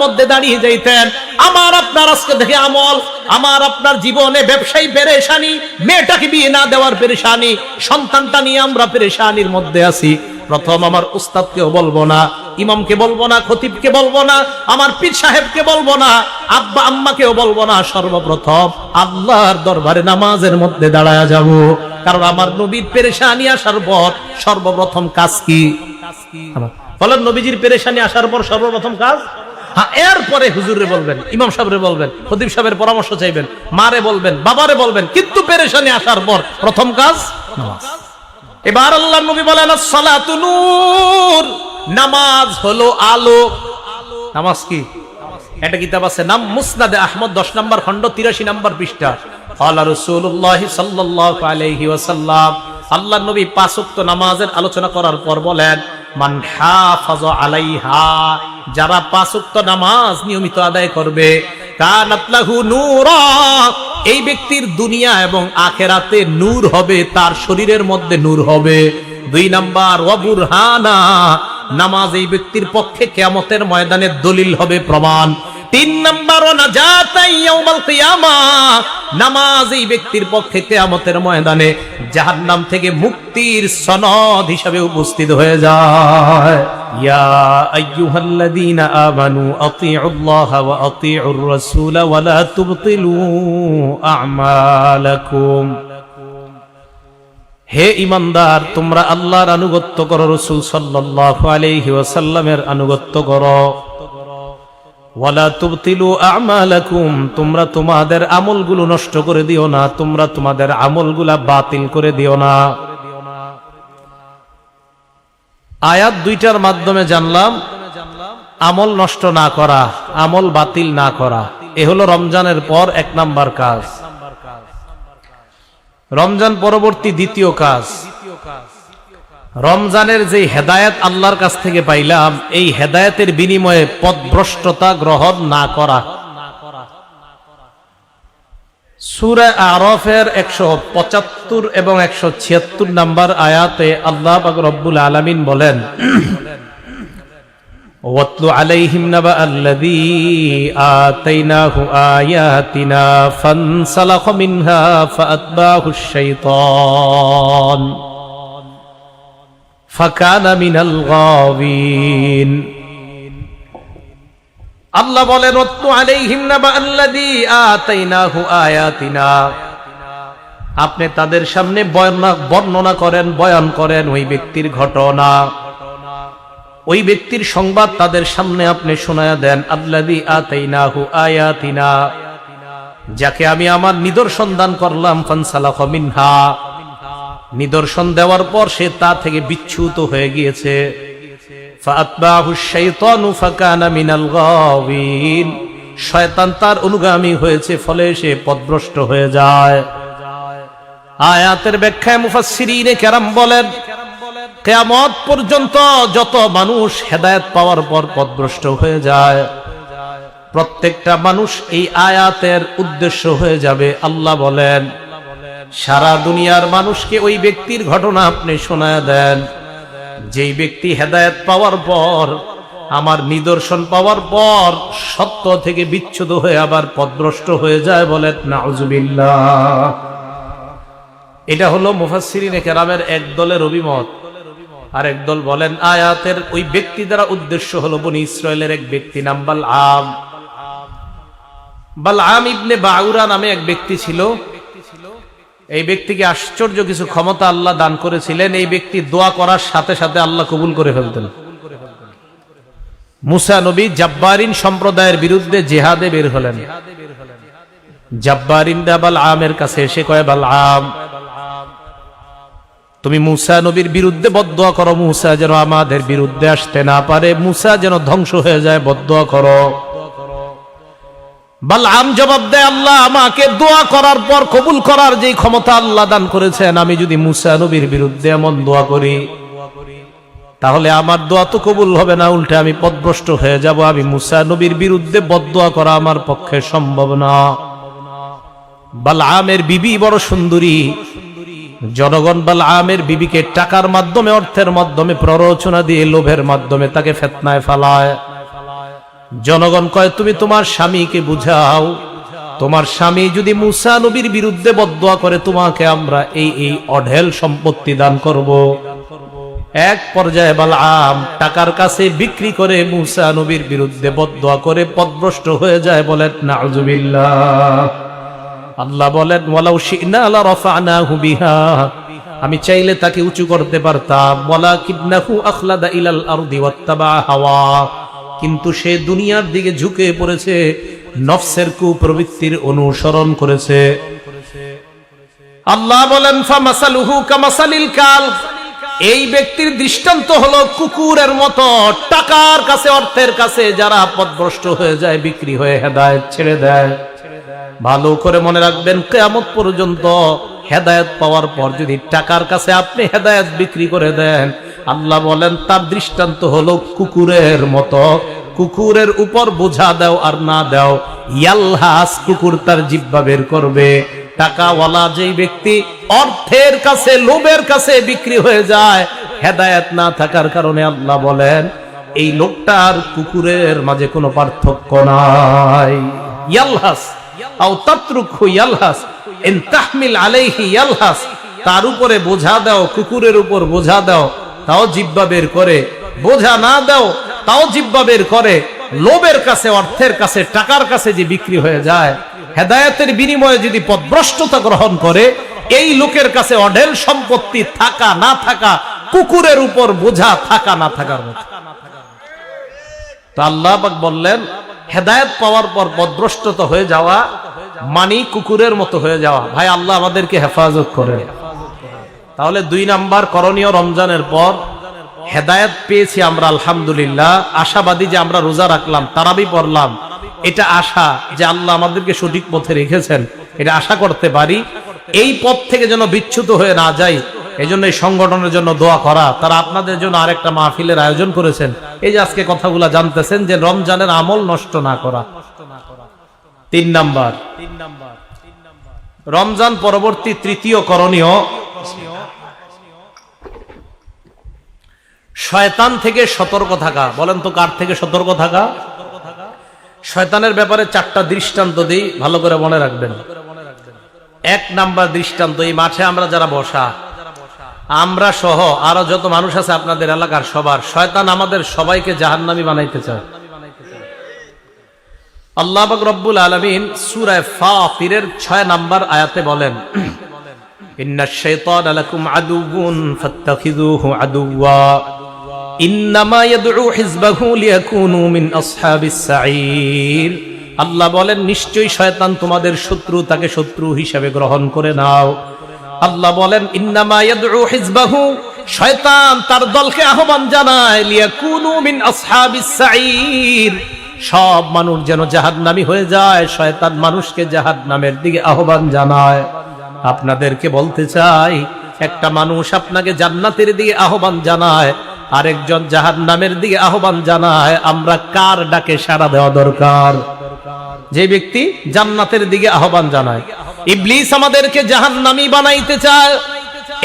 মধ্যে দাঁড়িয়ে যাইতেন। আমার আপনার আজকে দেখে আমল, আমার আপনার জীবনে ব্যবসায়ী পেরেশানি, মেয়েটাকে বিয়ে না দেওয়ার পেরেশানি, সন্তানটা নিয়ে আমরা পেরেশানির মধ্যে আছি। প্রথম আমার উস্তাদকেও বলবো না, ইমামকে বলবো না, খতিবকে বলবো না, আমার পীর সাহেবকে বলবো না, আব্বা আম্মাকেও বলবো না। সর্বপ্রথম আল্লাহর দরবারে নামাজের মধ্যে দাঁড়ায়া যাব। কারণ আমার নবীর পেরেশানি আসার পর সর্বপ্রথম কাজ কি? বলেন, নবীজির পেরেশানি আসার পর সর্বপ্রথম কাজ? হ্যাঁ, এরপরে হুজুরে বলবেন, ইমাম সাহেবরে বলবেন, খতিব সাহেবের পরামর্শ চাইবেন, মারে বলবেন, বাবারে বলবেন, কিন্তু পেরেশানি আসার পর প্রথম কাজ নামাজ। এবার আল্লাহর নবী বলেন, আসসালাতু নূর, নামাজ হলো আলো। নামাজ কি? একটা কিতাব আছে নাম মুসনাদে আহমদ, 10 নম্বর খণ্ড, 83 নম্বর পৃষ্ঠা। ক্বালা রাসূলুল্লাহ সাল্লাল্লাহু আলাইহি ওয়াসাল্লাম, আল্লাহর নবী 5 ওয়াক্ত নামাজের আলোচনা করার পর বলেন, মান হাফাযা আলাইহা, যারা 5 ওয়াক্ত নামাজ নিয়মিত আদায় করবে, কানাত লাহু নূরা, এই ব্যক্তির দুনিয়া এবং আখিরাতে নূর হবে, তার শরীরের মধ্যে নূর হবে। 2 নাম্বার, ওয়া বুরহানা, নামাজ এই ব্যক্তির পক্ষে কিয়ামতের ময়দানে দলিল হবে, প্রমাণ। 3 নাম্বার, ওয়া নাজাতাই ইয়াউমাল কিয়ামাহ, নামাজ এই ব্যক্তির পক্ষে কিয়ামতের ময়দানে জাহান্নাম থেকে মুক্তির সনদ হিসেবে উপস্থিত হয়ে যায়। ইয়া আইয়ুহাল্লাযীনা আমানু আতিউল্লাহ ওয়া আতিউর রাসূল ওয়া লা তুবতিলু আমালাকুম, হে ঈমানদার, তোমরা আল্লাহর আনুগত্য করো, রাসূল সাল্লাল্লাহু আলাইহি ওয়াসাল্লামের আনুগত্য করো। ওয়ালা তুবতিলু আমালাকুম, তোমরা তোমাদের আমলগুলো নষ্ট করে দিও না, তোমরা তোমাদের আমলগুলা বাতিল করে দিও না। আয়াত 2টার মাধ্যমে জানলাম আমল নষ্ট না করা, আমল বাতিল না করা, এ হলো রমজানের পর 1 নাম্বার কাজ। রমজান পরবর্তী দ্বিতীয় কাজ, রমজানের যে হেদায়েত আল্লাহর কাছ থেকে পাইলাম, এই হেদায়েতের বিনিময়ে পথভ্রষ্টতা গ্রহণ না করা। সূরা আরাফের 175 এবং 176 নাম্বার আয়াতে আল্লাহ পাক রব্বুল আলামিন বলেন, ওয়াতলু আলাইহিম নাবা আল্লাযী আতাইনাহু আয়াতিনা ফানসালাখা মিনহা ফাআতবাহুশ শাইতান ফাকানা মিনাল গাওয়িন। আল্লাহ বলেন, ওয়াতলু আলাইহিম নাবা আল্লাযী আতাইনাহু আয়াতিনা, আপনি তাদের সামনে বর্ণনা করেন, বয়ান করেন ওই ব্যক্তির ঘটনা, ওই ব্যক্তির সংবাদ তাদের সামনে আপনি শোনায়া দেন। আল্লাযী আতাইনাহু আয়াতিনা, যাকে আমি আমার নিদর্শন দান করলাম, ফানসালাখা মিনহা, নিদর্শন দেওয়ার পর সে তা থেকে বিচ্যুত হয়ে গিয়েছে। ফাআতবাহুশ শাইতানু ফাকানা মিনাল গাওয়িন, শয়তান তার অনুগামী হয়েছে, ফলে সে পথভ্রষ্ট হয়ে যায়। আয়াতের ব্যাখ্যায় মুফাসসিরিনে কেরাম বলেন, কিয়ামত পর্যন্ত যত মানুষ হেদায়েত পাওয়ার পর পথভ্রষ্ট হয়ে যায়, প্রত্যেকটা মানুষ এই আয়াতের উদ্দেশ্য হয়ে যাবে। আল্লাহ বলেন, সারা দুনিয়ার মানুষকে ওই ব্যক্তির ঘটনা আপনি শোনায়া দেন, যেই ব্যক্তি হেদায়েত পাওয়ার পর, আমার নিদর্শন পাওয়ার পর সত্য থেকে বিচ্যুত হয়ে আবার পথভ্রষ্ট হয়ে যায়। বলেন নাউযুবিল্লাহ। এটা হলো মুফাসসিরিনে কেরামের এক দলের অভিমত। আর এক দল বলেন, আয়াতের ওই ব্যক্তি দ্বারা উদ্দেশ্য হলো বনি ইসরায়েলের এক ব্যক্তি নাম বালআম। বালআম ইবনে বাউরা নামে এক ব্যক্তি ছিল। এই ব্যক্তিকে আশ্চর্য কিছু ক্ষমতা আল্লাহ দান করেছিলেন। এই ব্যক্তি দোয়া করার সাথে সাথে আল্লাহ কবুল করে ফেলতেন। মুসা নবী জাব্বারিন সম্প্রদায়ের বিরুদ্ধে জিহাদে বের হলেন। জাব্বারিনরা বালআমের কাছে এসে কয়, বালআম, তুমি মুসা নবীর বিরুদ্ধে বদদোয়া করো, মুসা যেন আমাদের বিরুদ্ধে আসতে না পারে, মুসা যেন ধ্বংস হয়ে যায়, বদদোয়া করো। বালআম জবাব দেয়, আল্লাহ আমাকে দোয়া করার পর কবুল করার যে ক্ষমতা আল্লাহ দান করেছেন, আমি যদি মুসা নবীর বিরুদ্ধে এমন দোয়া করি, তাহলে আমার দোয়া তো কবুল হবে না, উল্টে আমি পথভ্রষ্ট হয়ে যাব। আমি মুসা নবীর বিরুদ্ধে বদদোয়া করা আমার পক্ষে সম্ভব না। বালআমের বিবি বড় সুন্দরী। জনগণ বালআমের বিবিকে টাকার মাধ্যমে, অর্থের মাধ্যমে, প্ররোচনা দিয়ে, লোভের মাধ্যমে তাকে ফিতনায় ফেলায়। জনগণ কয় তুমি তোমার স্বামীকে বুঝাও, তোমার স্বামী যদি মুসা নবীর বিরুদ্ধে বদদোয়া করে তোমাকে আমরা এই অঢেল সম্পত্তি দান করব। এক পর্যায়ে বালআম টাকার কাছে বিক্রি করে মুসা নবীর বিরুদ্ধে বদদোয়া করে পথভ্রষ্ট হয়ে যায়। বলেন নাউজুবিল্লাহ। আল্লাহ বলেন ওয়ালাউ শি'না লারাফা'নাহু বিহা, আমি চাইলে তাকে উঁচু করতে পারতাম, ওয়ালাকিন্নাহু আখলাদা ইলাল আরদি ওয়াত্তাবা হাওয়া, কিন্তু সে দুনিয়ার দিকে ঝুঁকে পড়েছে, নফসের কুপ্রবৃত্তির অনুসরণ করেছে। আল্লাহ বলেন ফামাসালুহু কামাসালিল কালব, এই ব্যক্তির দৃষ্টান্ত হলো কুকুরের মতো। টাকার কাছে, অর্থের কাছে যারা পথভ্রষ্ট হয়ে যায়, বিক্রি হয়ে হেদায়েত ছেড়ে দেয়। ভালো করে মনে রাখবেন, কিয়ামত পর্যন্ত হেদায়েত পাওয়ার পর যদি টাকার কাছে আপনি হেদায়েত বিক্রি করে দেন, আল্লাহ বলেন তার দৃষ্টান্ত হলো কুকুরের মতো। কুকুরের উপর বোঝা দাও আর না দাও, ইয়ালহাস, কুকুর তার জিহ্বা বের করবে। টাকাওয়ালা যেই ব্যক্তি অর্থের কাছে, লোভের কাছে বিক্রি হয়ে যায়, হেদায়েত না থাকার কারণে, আল্লাহ বলেন এই লোকটার কুকুরের মাঝে কোনো পার্থক্য নাই। ইয়ালহাস আও তাতরুকহু ইয়ালহাস, ইন তাহমিল আলাইহি ইয়ালহাস, তার উপরে বোঝা দাও, কুকুরের উপর বোঝা দাও, তাও জিহ্বা বের করে, বোঝা না দাও তাও জিহ্বা বের করে। লোভের কাছে, অর্থের কাছে, টাকার কাছে যে বিক্রি হয়ে যায়, হেদায়েতের বিনিময়ে যদি পথভ্রষ্টতা গ্রহণ করে, এই লোকের কাছে অঢেল সম্পত্তি থাকা না থাকা, কুকুরের উপর বোঝা থাকা না থাকার মতো। তো আল্লাহ পাক বললেন হেদায়েত পাওয়ার পর পথভ্রষ্টতা হয়ে যাওয়া মানে কুকুরের মতো হয়ে যাওয়া। ভাই আল্লাহ আমাদেরকে হেফাজত করেন। তাহলে 2 নাম্বার করণীয়, রমজানের পর হেদায়েত পেয়েছি আমরা আলহামদুলিল্লাহ, আশাবাদী যে আমরা রোজা রাখলাম, তারাবি পড়লাম, এটা আশা যে আল্লাহ আমাদেরকে সঠিক পথে রেখেছেন, এটা আশা করতে পারি। এই পথ থেকে যেন বিচ্যুত হয়ে না যাই, এই জন্য এই সংগঠনের জন্য দোয়া করা। তারা আপনাদের জন্য আরেকটা মাহফিলের আয়োজন করেছেন, এই যে আজকে কথাগুলা জানতেছেন, যে রমজানের আমল নষ্ট না করা। 3 নাম্বার, রমজান পরবর্তী তৃতীয় করণীয়, শয়তান থেকে সতর্ক থাকা। বলেন তো কার থেকে সতর্ক থাকা? শয়তানের ব্যাপারে 4টা দৃষ্টান্ত দিই, ভালো করে মনে রাখবেন। 1 নাম্বার দৃষ্টান্ত, এই মাঠে আমরা যারা বসা, আমরা সহ আরো যত মানুষ আছে আপনাদের এলাকার সবার, শয়তান আমাদের সবাইকে জাহান্নামী বানাইতে চায়। আল্লাহ পাক রব্বুল আলামিন সূরা ফাতিরের 6 নাম্বার আয়াতে বলেন ইন্নাশ শাইতানা লাকুম আদুউন ফাত্তাখিযুহু আদুওয়া ইন্নামা ইয়াদউ হিজবাহু লিয়াকুনু মিন আসহাবিস সাঈর। আল্লাহ বলেন নিশ্চয়ই শয়তান তোমাদের শত্রু, তাকে শত্রু হিসেবে গ্রহণ করে নাও। আল্লাহ বলেন ইন্নামা ইয়াদউ হিজবাহু, শয়তান তার দলকে আহ্বান জানায়, লিয়াকুনু মিন আসহাবিস সাঈর, সব মানুষ যেন জাহান্নামী হয়ে যায়। শয়তান মানুষকে জাহান্নামের দিকে আহ্বান জানায়। আপনাদেরকে বলতে চাই, একটা মানুষ আপনাকে জান্নাতের দিকে আহ্বান জানায়, আরেকজন জাহান্নামের দিকে আহ্বান জানায়, আমরা কার ডাকে সাড়া দেওয়া দরকার? যে ব্যক্তি জান্নাতের দিকে আহ্বান জানায়। ইবলিস আমাদেরকে জাহান্নামী বানাইতে চায়,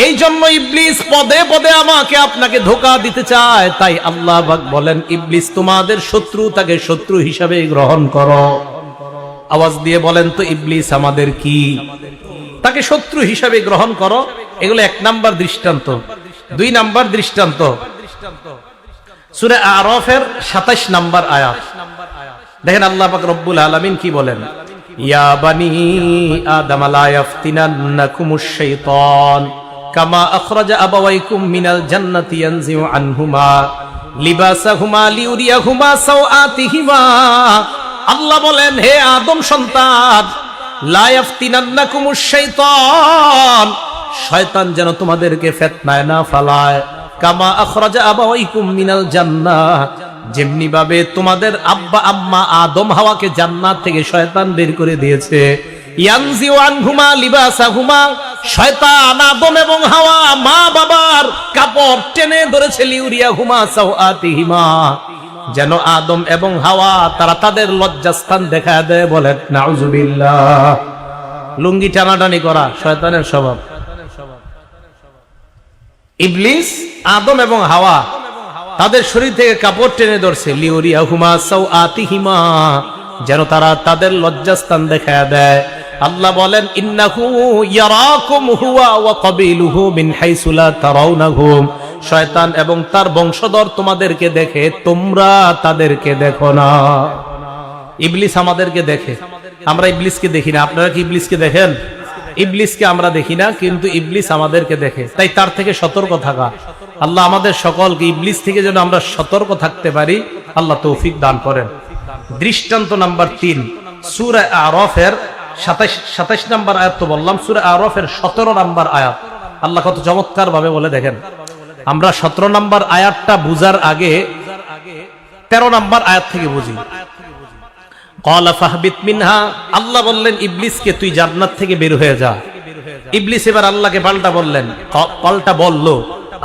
এই জন্য ইবলিস পদে পদে আমাকে আপনাকে ধোঁকা দিতে চায়। তাই আল্লাহ পাক বলেন ইবলিস তোমাদের শত্রু, তাকে শত্রু হিসাবে গ্রহণ করো। আওয়াজ দিয়ে বলেন তো ইবলিস আমাদের কি? তাকে শত্রু হিসাবে গ্রহণ করো। এগুলো 1 নাম্বার দৃষ্টান্ত। 2 নাম্বার দৃষ্টান্ত সূরা আরাফের 27 নাম্বার আয়াত, দেখেন আল্লাহ পাক রব্বুল আলামিন কি বলেন, ইয়া বানি আদম লা ইয়াফতিনান্নাকুমুশ শাইতান কামা আখরাজা আবাওয়াইকুম মিনাল জান্নাতি ইয়ানজিউ আনহুমা লিবাসাহুমা লিউরিয়াহুমা সাওআতিহিমা। আল্লাহ বলেন হে আদম সন্তান, লা ইয়াফতিনান্নাকুমুশ শাইতান, শয়তান যেন তোমাদেরকে ফিতনায় না ফালায়। কামা আখরাজা আবাওয়াইকুম মিনাল জান্নাহ, যেমনি ভাবে তোমাদের আব্বা আম্মা আদম হাওয়াকে জান্নাত থেকে শয়তান বের করে দিয়েছে। ইয়ানজিউ আনহুমা লিবাসাহুমা, শয়তান আদম এবং হাওয়া মা বাবার কাপড় টেনে ধরেছে, লিউরিয়াহুমা সাওআতিহিমা, যেন আদম এবং হাওয়া তারা তাদের লজ্জাস্থান দেখা দেয়। বলেন নাউজুবিল্লাহ। লুঙ্গি টানাটানি করা শয়তানের স্বভাব। ইবলিস আদম এবং হাওয়া তাদের শরীর থেকে কাপড় টেনে ধরছে, লিউরিয়াহুমা সাওআতিহিমা, যেন তারা তাদের লজ্জাস্থান দেখায় দেয়। আল্লাহ বলেন, ইন্নাহু ইয়ারাকুম হুয়া ওয়া কাবিলুহু মিন হাইসু লা তারাউনাহুম, শয়তান এবং তার বংশধর তোমাদেরকে দেখে, তোমরা তাদেরকে দেখো না। ইবলিস আমাদেরকে দেখে, আমরা ইবলিসকে দেখি না। আপনারা কি ইবলিসকে দেখেন? ইবলিসকে আমরা দেখি না, কিন্তু ইবলিস আমাদেরকে দেখে। তাই তার থেকে সতর্ক থাকা। আল্লাহ আমাদের সকলকে ইবলিস থেকে যেন আমরা সতর্ক থাকতে পারি, আল্লাহ তৌফিক দান করেন। দৃষ্টান্ত নাম্বার 3, সূরা আরাফের 27 নম্বর আয়াত তো বললাম, সূরা আরাফের 17 নম্বর আয়াত আল্লাহ কত চমৎকার ভাবে বলে দেখেন। আমরা 17 নম্বর আয়াতটা বুঝার আগে 13 নম্বর আয়াত থেকে বুঝি। ক্বালা ফাহবিত মিনহা, আল্লাহ বললেন ইবলিসকে তুই জান্নাত থেকে বের হয়ে যা। ইবলিস এবার আল্লাহকে পাল্টা বলল,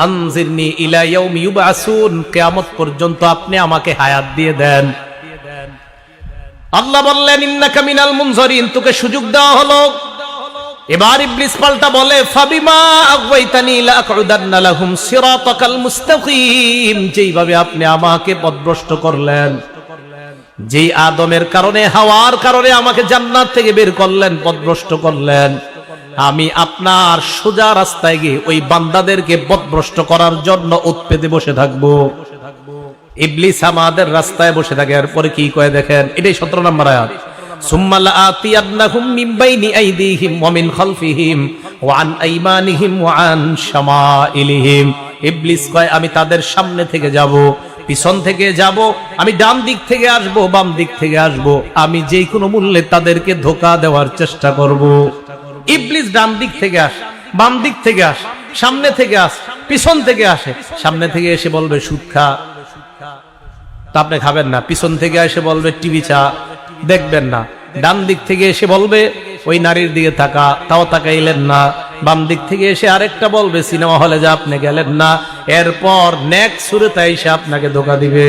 আনজিরনি ইলা ইয়াউমি ইউবআসুন, কিয়ামত পর্যন্ত আপনি আমাকে হায়াত দিয়ে দেন। আল্লাহ বললেন ইন্নাকা মিনাল মুনজারিন, তোকে সুযোগ দেওয়া হলো। এবার ইবলিস পাল্টা বলে, ফাবিমা আগওয়াইতানি লাআকউদান্না লাহুম সিরাতাকাল মুস্তাকিম, যেইভাবে আপনি আমাকে পথভ্রষ্ট করলেন, যেই আদমের কারণে, হাওয়ার কারণে আমাকে জান্নাত থেকে বের করলেন, পথভ্রষ্ট করলেন, আমি আপনার সোজা রাস্তায় গিয়ে ওই বান্দাদেরকে পথভ্রষ্ট করার জন্য উৎপেতে বসে থাকবো। ইবলিস আমাদের রাস্তায় বসে থাকে। এরপরে কি কয় দেখেন, এটাই 17 নম্বর আয়াত। সুম্মা লাআতিয়ান্নাহুম মিন বাইনি আইদিহিম ওয়া মিন খালফিহিম ওয়া আন আইমানিহিম ওয়া আন শামাইলিহিম। ইবলিস কয় আমি তাদের সামনে থেকে যাব, পিছন থেকে যাব, আমি ডান দিক থেকে আসব, বাম দিক থেকে আসব, আমি যেই কোনো মূল্যে তাদেরকে ধোঁকা দেওয়ার চেষ্টা করব। ইবলিস ডান দিক থেকে আসে, বাম দিক থেকে আসে, সামনে থেকে আসে, পিছন থেকে আসে। সামনে থেকে এসে বলবে সুদ খা, তা আপনি খাবেন না। পিছন থেকে এসে বলবে টিভি চা, দেখবেন না। ডান দিক থেকে এসে বলবে ওই নারীর দিকে তাকা, তাও তাকাইলেন না। বাম দিক থেকে এসে আরেকটা বলবে সিনেমা হলে যা, আপনি গেলেন না। এরপর নেক্সট সুরতে এসে আপনাকে ধোঁকা দিবে,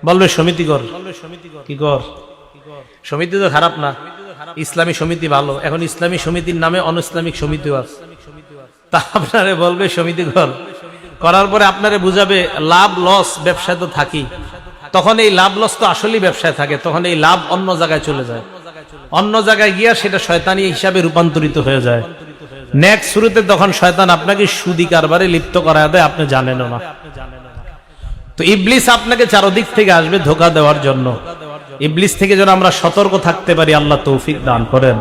বলবে সমিতি কর। কি কর? সমিতি তো খারাপ না, ইসলামী সমিতি ভালো। এখন ইসলামী সমিতির নামে অন ইসলামিক সমিতিও আছে, তা আপনারে বলবে সমিতি কর। করার পরে আপনারে বুঝাবে লাভ লস ব্যবসায় তো থাকি, তখন এই লাভ লস তো আসলেই ব্যবসায় থাকে, তখন এই লাভ অন্য জায়গায় চলে যায়, অন্য জায়গায় গিয়া সেটা শয়তানি হিসাবে রূপান্তরিত হয়ে যায়। নেক্সট শুরুতে তখন শয়তান আপনাকে সুদি কারবারে লিপ্ত করায় দেয়, আপনি জানেনও না। তো ইবলিস আপনাকে চারদিক থেকে আসবে ধোঁকা দেওয়ার জন্য। ইবলিস থেকে যেন আমরা সতর্ক থাকতে পারি, আল্লাহ তৌফিক দান করেন।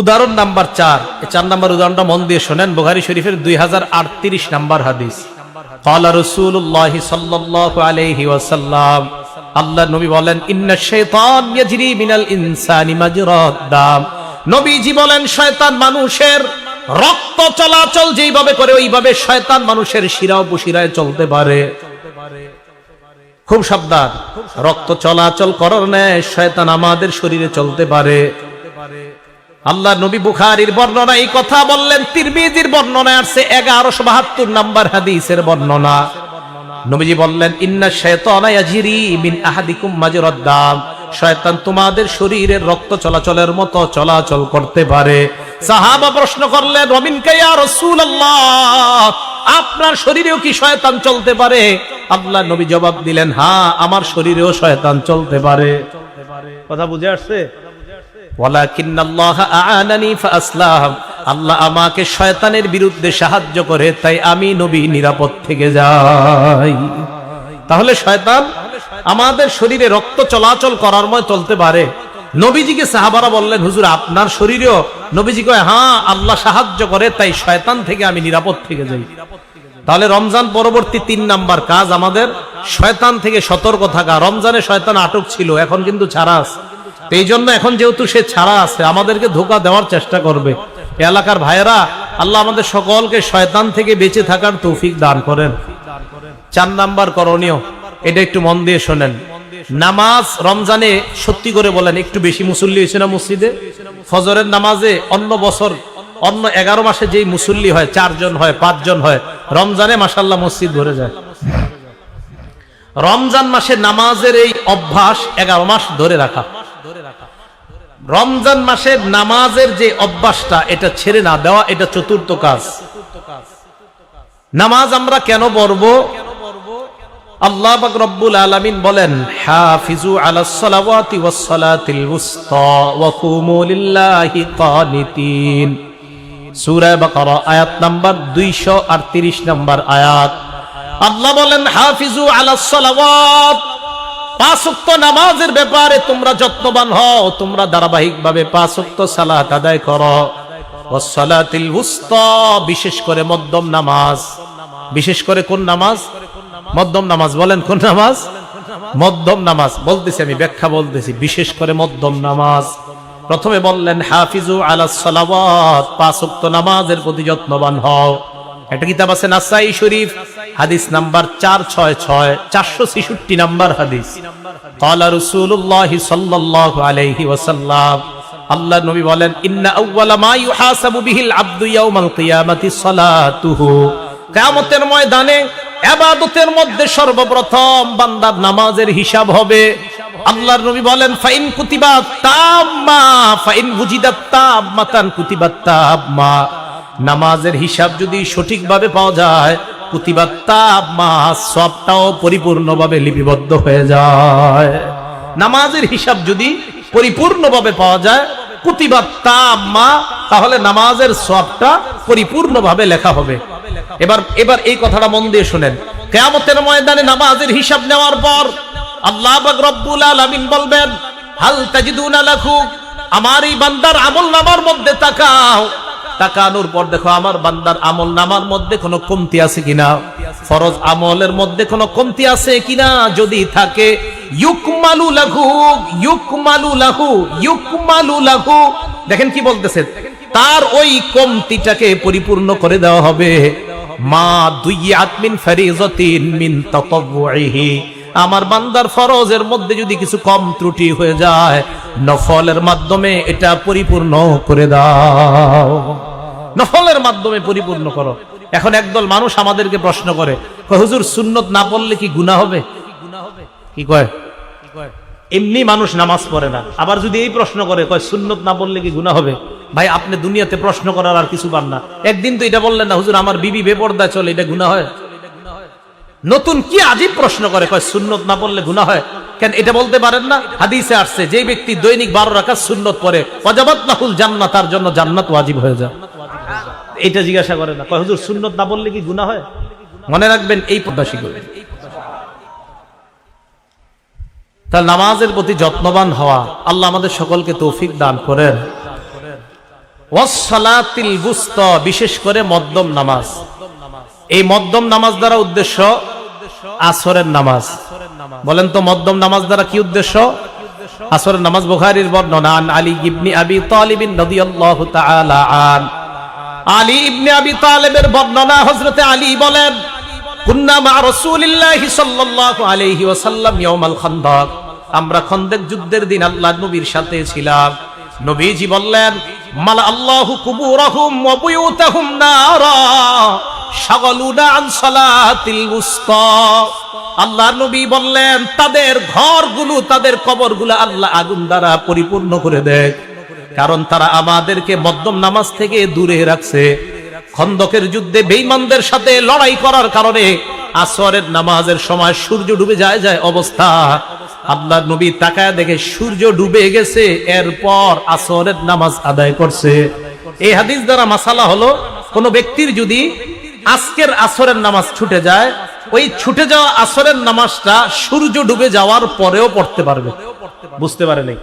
উদাহরণ নাম্বার 4, 4 নাম্বার উদাহরণটা মন দিয়ে শোনেন। বুখারী শরীফের 2038 নাম্বার হাদিস। ক্বালা রাসূলুল্লাহ সাল্লাল্লাহু আলাইহি ওয়াসাল্লাম, আল্লাহর নবী বলেন, ইন্নাশ শাইতান ইয়াজরি মিনাল ইনসানি মাজরাদ দাম। নবীজি বলেন শয়তান মানুষের রক্ত চলাচল যেইভাবে করে, ওইভাবে শয়তান মানুষের শিরা উপশিরায় চলতে পারে। খুব সাবধান, রক্ত চলাচল করার ন্যায় শয়তান আমাদের শরীরে চলতে পারে। আল্লাহ নবী বুখারীর বর্ণনা এই কথা বললেন। তিরমিজির বর্ণনায় আছে 1172 নাম্বার হাদিসের বর্ণনা। নবীজি বললেন, ইন্নাশ শাইতানা ইয়াজরি মিন আহাদিকুম মাজরাদ দাম, শয়তান তোমাদের শরীরের রক্ত চলাচলের মতো চলাচল করতে পারে। সাহাবা প্রশ্ন করলেন, ওয়া মিনকা ইয়া রাসূলুল্লাহ, আপনার শরীরেও কি শয়তান চলতে পারে? আল্লাহ নবী জবাব দিলেন, হ্যাঁ, আমার শরীরেও শয়তান চলতে পারে। কথা বুঝে আসছে? ওয়ালাকিন্নাল্লাহ আ'আনানি ফাআসলাম, আল্লাহ আমাকে শয়তানের বিরুদ্ধে সাহায্য করে, তাই আমি নবী নিরাপদ থেকে যাই। তাহলে শয়তান আমাদের শরীরে রক্ত চলাচল করার মতো চলতে পারে। নবীজিকে সাহাবারা বললেন, হুজুর আপনার শরীরেও? নবীজি কয়, হ্যাঁ, আল্লাহ সাহায্য করে, তাই শয়তান থেকে আমি নিরাপদ থেকে যাই। তাহলে রমজান পরবর্তী 3 নাম্বার কাজ আমাদের শয়তান থেকে সতর্ক থাকা। রমজানে শয়তান আটক ছিল, এখন কিন্তু ছাড়া আছে। এই জন্য এখন যেহেতু সে ছাড়া আছে, আমাদেরকে ধোঁকা দেওয়ার চেষ্টা করবে। এলাকার ভাইয়েরা, আল্লাহ আমাদের সকলকে শয়তান থেকে বেঁচে থাকার তৌফিক দান করেন। 4 নাম্বার করণীয়, এটা একটু মন দিয়ে শোনেন। নামাজ রমজানে সত্যি করে বলেন একটু বেশি মুসল্লি হয়েছে না মসজিদে? ফজরের নামাজে অন্য বছর অন্য 11 মাসে যেই মুসল্লি হয় 4 জন হয়, 5 জন হয়, রমজানে মাশাআল্লাহ মসজিদ ভরে যায়। রমজান মাসে নামাজের এই অভ্যাস 11 মাস ধরে রাখা। রমজান মাসের নামাজের যে অভ্যাসটা, এটা ছেড়ে না দেওয়া, এটা চতুর্থ কাজ। নামাজ আমরা কেন পড়বো? আল্লাহ পাক রব্বুল আলামিন বলেন, হাফিজু আলাস সালাওয়াতি ওয়াস সালাতিল উসতা ওয়া কুমু লিল্লাহি কানিতিন। সূরা বাকারা আয়াত নাম্বার 238 নম্বর আয়াত। আল্লাহ বলেন, হাফিজু আলাস সালাওয়াত, পাঁচ ওয়াক্ত নামাজের ব্যাপারে তোমরা যত্নবান হও, তোমরা ধারাবাহিকভাবে পাঁচ ওয়াক্ত সালাত আদায় করো। ওয়াস সালাতিল উসতা, বিশেষ করে মধ্যম নামাজ। বিশেষ করে কোন নামাজ? মধ্যম নামাজ। বলেন কোন নামাজ? মধ্যম নামাজ। বলতেছি, আমি ব্যাখ্যা বলতেছি। বিশেষ করে মধ্যম নামাজ। প্রথমে বললেন হাফিজু আলাস সালাওয়াত, পাঁচ ওয়াক্ত নামাজের প্রতি যত্নবান হও। একটা কিতাব আছে নাসাই শরীফ, হাদিস নাম্বার 466, 466 নাম্বার হাদিস। ক্বালা রাসূলুল্লাহ সাল্লাল্লাহু আলাইহি ওয়াসাল্লাম, আল্লাহর নবী বলেন, ইন্না আউওয়ালা মা ইউহাসাবু বিহিল আবদু ইয়াউমাল কিয়ামাতি সালাতুহু। কিয়ামতের ময়দানে ইবাদতের মধ্যে সর্বপ্রথম বান্দার নামাজের হিসাব হবে। আল্লাহর নবী বলেন, ফাইন কুতিবাত তাম্মা ফাইন বুজিদাত তাম্মাতান কুতিবাত তাম্মা। নামাজের হিসাব যদি সঠিকভাবে পাওয়া যায়, কুতিবাত তাম্মা, সবটাও পরিপূর্ণভাবে লিপিবদ্ধ হয়ে যায়। নামাজের হিসাব যদি পরিপূর্ণভাবে পাওয়া যায়, কুতিবাত তাম্মা, তাহলে নামাজের সবটা পরিপূর্ণভাবে লেখা হবে। এবার এই কথাটা মন দিয়ে শুনেন। কিয়ামতের ময়দানে নামাজের হিসাব নেওয়ার পর আল্লাহ পাক রব্বুল আলামিন বলবেন, হাল তাজিদুনা লাহু, আমার এই বান্দার আমলনামার মধ্যে তাকাও। তাকানোর পর দেখো আমার বান্দার আমলনামার মধ্যে কোনো কমতি আছে কিনা, ফরজ আমলের মধ্যে কোনো কমতি আছে কিনা। যদি থাকে, ইউকমালু লাহু, ইউকমালু লাহু, ইউকমালু লাহু। দেখেন কি বলতেছে, তার ওই কমতিটাকে পরিপূর্ণ করে দেওয়া হবে। মা দুইয়াত মিন ফারিজাতিন মিন তাতাওউহি, আমার বান্দার ফরজের মধ্যে যদি কিছু কম ত্রুটি হয়ে যায়, নফলের মাধ্যমে এটা পরিপূর্ণ করে দাও। নফলের মাধ্যমে পরিপূর্ণ করো। এখন একদল মানুষ আমাদেরকে প্রশ্ন করে, হুজুর সুন্নত না পড়লে কি গুনাহ হবে? কি কয়? এমনি মানুষ নামাজ পড়ে না, আবার যদি এই প্রশ্ন করে, কয় সুন্নত না পড়লে কি গুনাহ হবে? ভাই, আপনি দুনিয়াতে প্রশ্ন করার আর কিছু পান না। একদিন তো এটা বললেন না, হুজুর আমার বিবি বেপর্দা চলে, এটা গুনাহ হয়? নতুন কি আজীব প্রশ্ন করে, কয় সুন্নত না পড়লে গুনাহ হয়। কেন এটা বলতে পারেন না? হাদিসে আসছে, যে ব্যক্তি দৈনিক 12 রাকাত সুন্নত পড়ে, ওয়াজাবাত লাহুল জান্নাহ, তার জন্য জান্নাত ওয়াজিব হয়ে যায়। এটা জিজ্ঞাসা করে না, কয় হুজুর সুন্নত না পড়লে কি গুনাহ হয়? মনে রাখবেন, এই পদ্মাসী করবেন। তার নামাজের প্রতি যত্নবান হওয়া, আল্লাহ আমাদের সকলকে তৌফিক দান করেন। ওয়াস সালাতিল উসতা, বিশেষ করে মধ্যম নামাজ। এই মধ্যম নামাজ দ্বারা উদ্দেশ্য আসরের নামাজ। বলেন তো মধ্যম নামাজ দ্বারা কি উদ্দেশ্য? আসরের নামাজ। বুখারীর বর্ণনা, আন আলী ইবনে আবি তালিব রাদিয়াল্লাহু তাআলা আন, আলী ইবনে আবি তালিবের বর্ণনা, হযরতে আলী বলেন, কুন্না মা রাসূলিল্লাহি সাল্লাল্লাহু আলাইহি ওয়াসাল্লাম ইয়াউমাল খান্দাক, আমরা খন্দক যুদ্ধের দিন আল্লাহর নবীর সাথে ছিলাম। নবীজি বললেন, মালা আল্লাহু কুবুরহুম ওয়া বুয়ুতাহুম নারা শাগালুনা আন সালাতিল উসতা। আল্লাহর নবী বললেন, তাদের ঘরগুলো, তাদের কবরগুলো আল্লাহ আগুন দ্বারা পরিপূর্ণ করে দেয়, কারণ তারা আমাদেরকে মধ্যম নামাজ থেকে দূরে রাখছে। খন্দকের যুদ্ধে বেঈমানদের সাথে লড়াই করার কারণে আসরের নামাজের সময় সূর্য ডুবে যায় অবস্থা। আল্লাহর নবী তাকায় দেখে সূর্য ডুবে গেছে, এরপর আসরের নামাজ আদায় করছে। এই হাদিস দ্বারা মাসালা হলো, কোন ব্যক্তির যদি আজকের আসরের নামাজ ছুটে যায়, ওই ছুটে যাওয়া আসরের নামাজটা সূর্য ডুবে যাওয়ার পরেও পড়তে পারবে। বুঝতে পারেনি?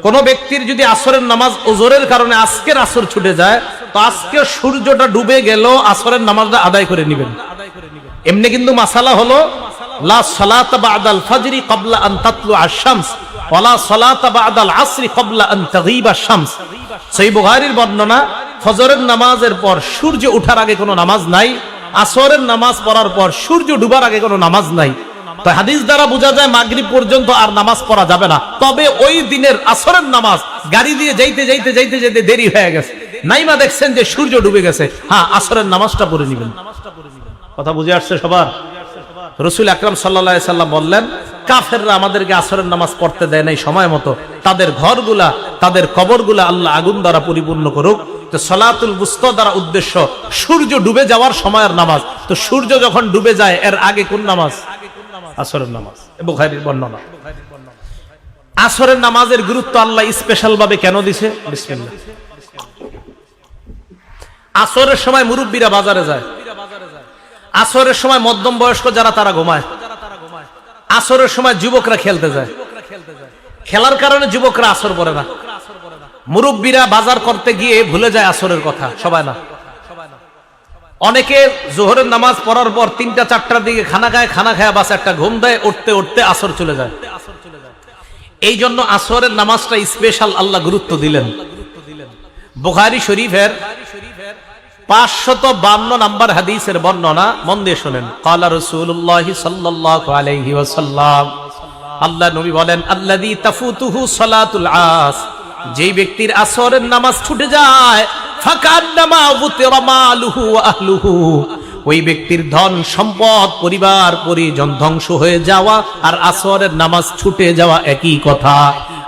কোন ব্যক্তির যদি আসরের নামাজ ওজোরের কারণে আজকের আসর ছুটে যায়, তো আজকে সূর্যটা ডুবে গেল, আসরের নামাজটা আদায় করে নেবেন। এমনি কিন্তু মাসালা হলো, লা সালাতা বাদাল ফাজরি ক্বাবলা আন তাতলুআ আশ-শামস ওয়া লা সালাতা বাদাল আসরি ক্বাবলা আন তাগীবা আশ-শামস। সহিহ বুখারীর বর্ণনা, ফজরের নামাজের পর সূর্য ওঠার আগে কোনো নামাজ নাই, আসরের নামাজ পড়ার পর সূর্য ডুবার আগে কোনো নামাজ নাই। তো হাদিস দ্বারা বোঝা যায় মাগরিব পর্যন্ত আর নামাজ পড়া যাবে না। তবে ওই দিনের আসরের নামাজ গাড়ি দিয়ে যাইতে দেরি হয়ে গেছে, নাইমা দেখছেন যে সূর্য ডুবে গেছে, হ্যাঁ আসরের নামাজটা পড়ে নেবেন। কথা বুঝে আসছে সবার? রাসূল আকরাম সাল্লাল্লাহু আলাইহি সাল্লাম বললেন, কাফেররা আমাদেরকে আসরের নামাজ পড়তে দেয় নাই সময় মতো, তাদের ঘরগুলা, তাদের কবরগুলা আল্লাহ আগুন দ্বারা পরিপূর্ণ করুক। তো সালাতুল বুস্তা দ্বারা উদ্দেশ্য সূর্য ডুবে যাওয়ার সময়ের নামাজ। তো সূর্য যখন ডুবে যায় এর আগে কোন নামাজ? আসরের নামাজ। বুখারীর বর্ণনা। আসরের নামাজের গুরুত্ব আল্লাহ স্পেশাল ভাবে কেন দিছে? বিসমিল্লাহ। আসরের সময় মুরব্বীরা বাজারে যায়, আসরের সময় মধ্যম বয়স্ক যারা তারা ঘুমায়, আসরের সময় যুবকরা খেলতে যায়। খেলার কারণে যুবকরা আসর পড়ে না। মুরব্বীরা বাজার করতে গিয়ে ভুলে যায় আসরের কথা, সবাই না। অনেকে জোহরের নামাজ পড়ার পর ৩টা-৪টার দিকে খানা খায় বাস একটা ঘুম দেয়, উঠতে উঠতে আসর চলে যায়। এই জন্য আসরের নামাজটা স্পেশাল আল্লাহ গুরুত্ব দিলেন। বুখারী শরীফের 552 নম্বর হাদিসের বর্ণনা মন দিয়ে শুনেন। ক্বালা রাসূলুল্লাহ সাল্লাল্লাহু আলাইহি ওয়াসাল্লাম, আল্লাহ নবী বলেন, আল্লাযী তাফুতুহু সালাতুল আস, যেই ব্যক্তির আসরের নামাজ ছুটে যায়, ফাকান্নামা বুতিরা মালুহু ওয়া আহলুহু, ওই ব্যক্তির ধন সম্পদ পরিবার পরিজন ধ্বংস হয়ে যাওয়া আর আসরের নামাজ ছুটে যাওয়া একই কথা।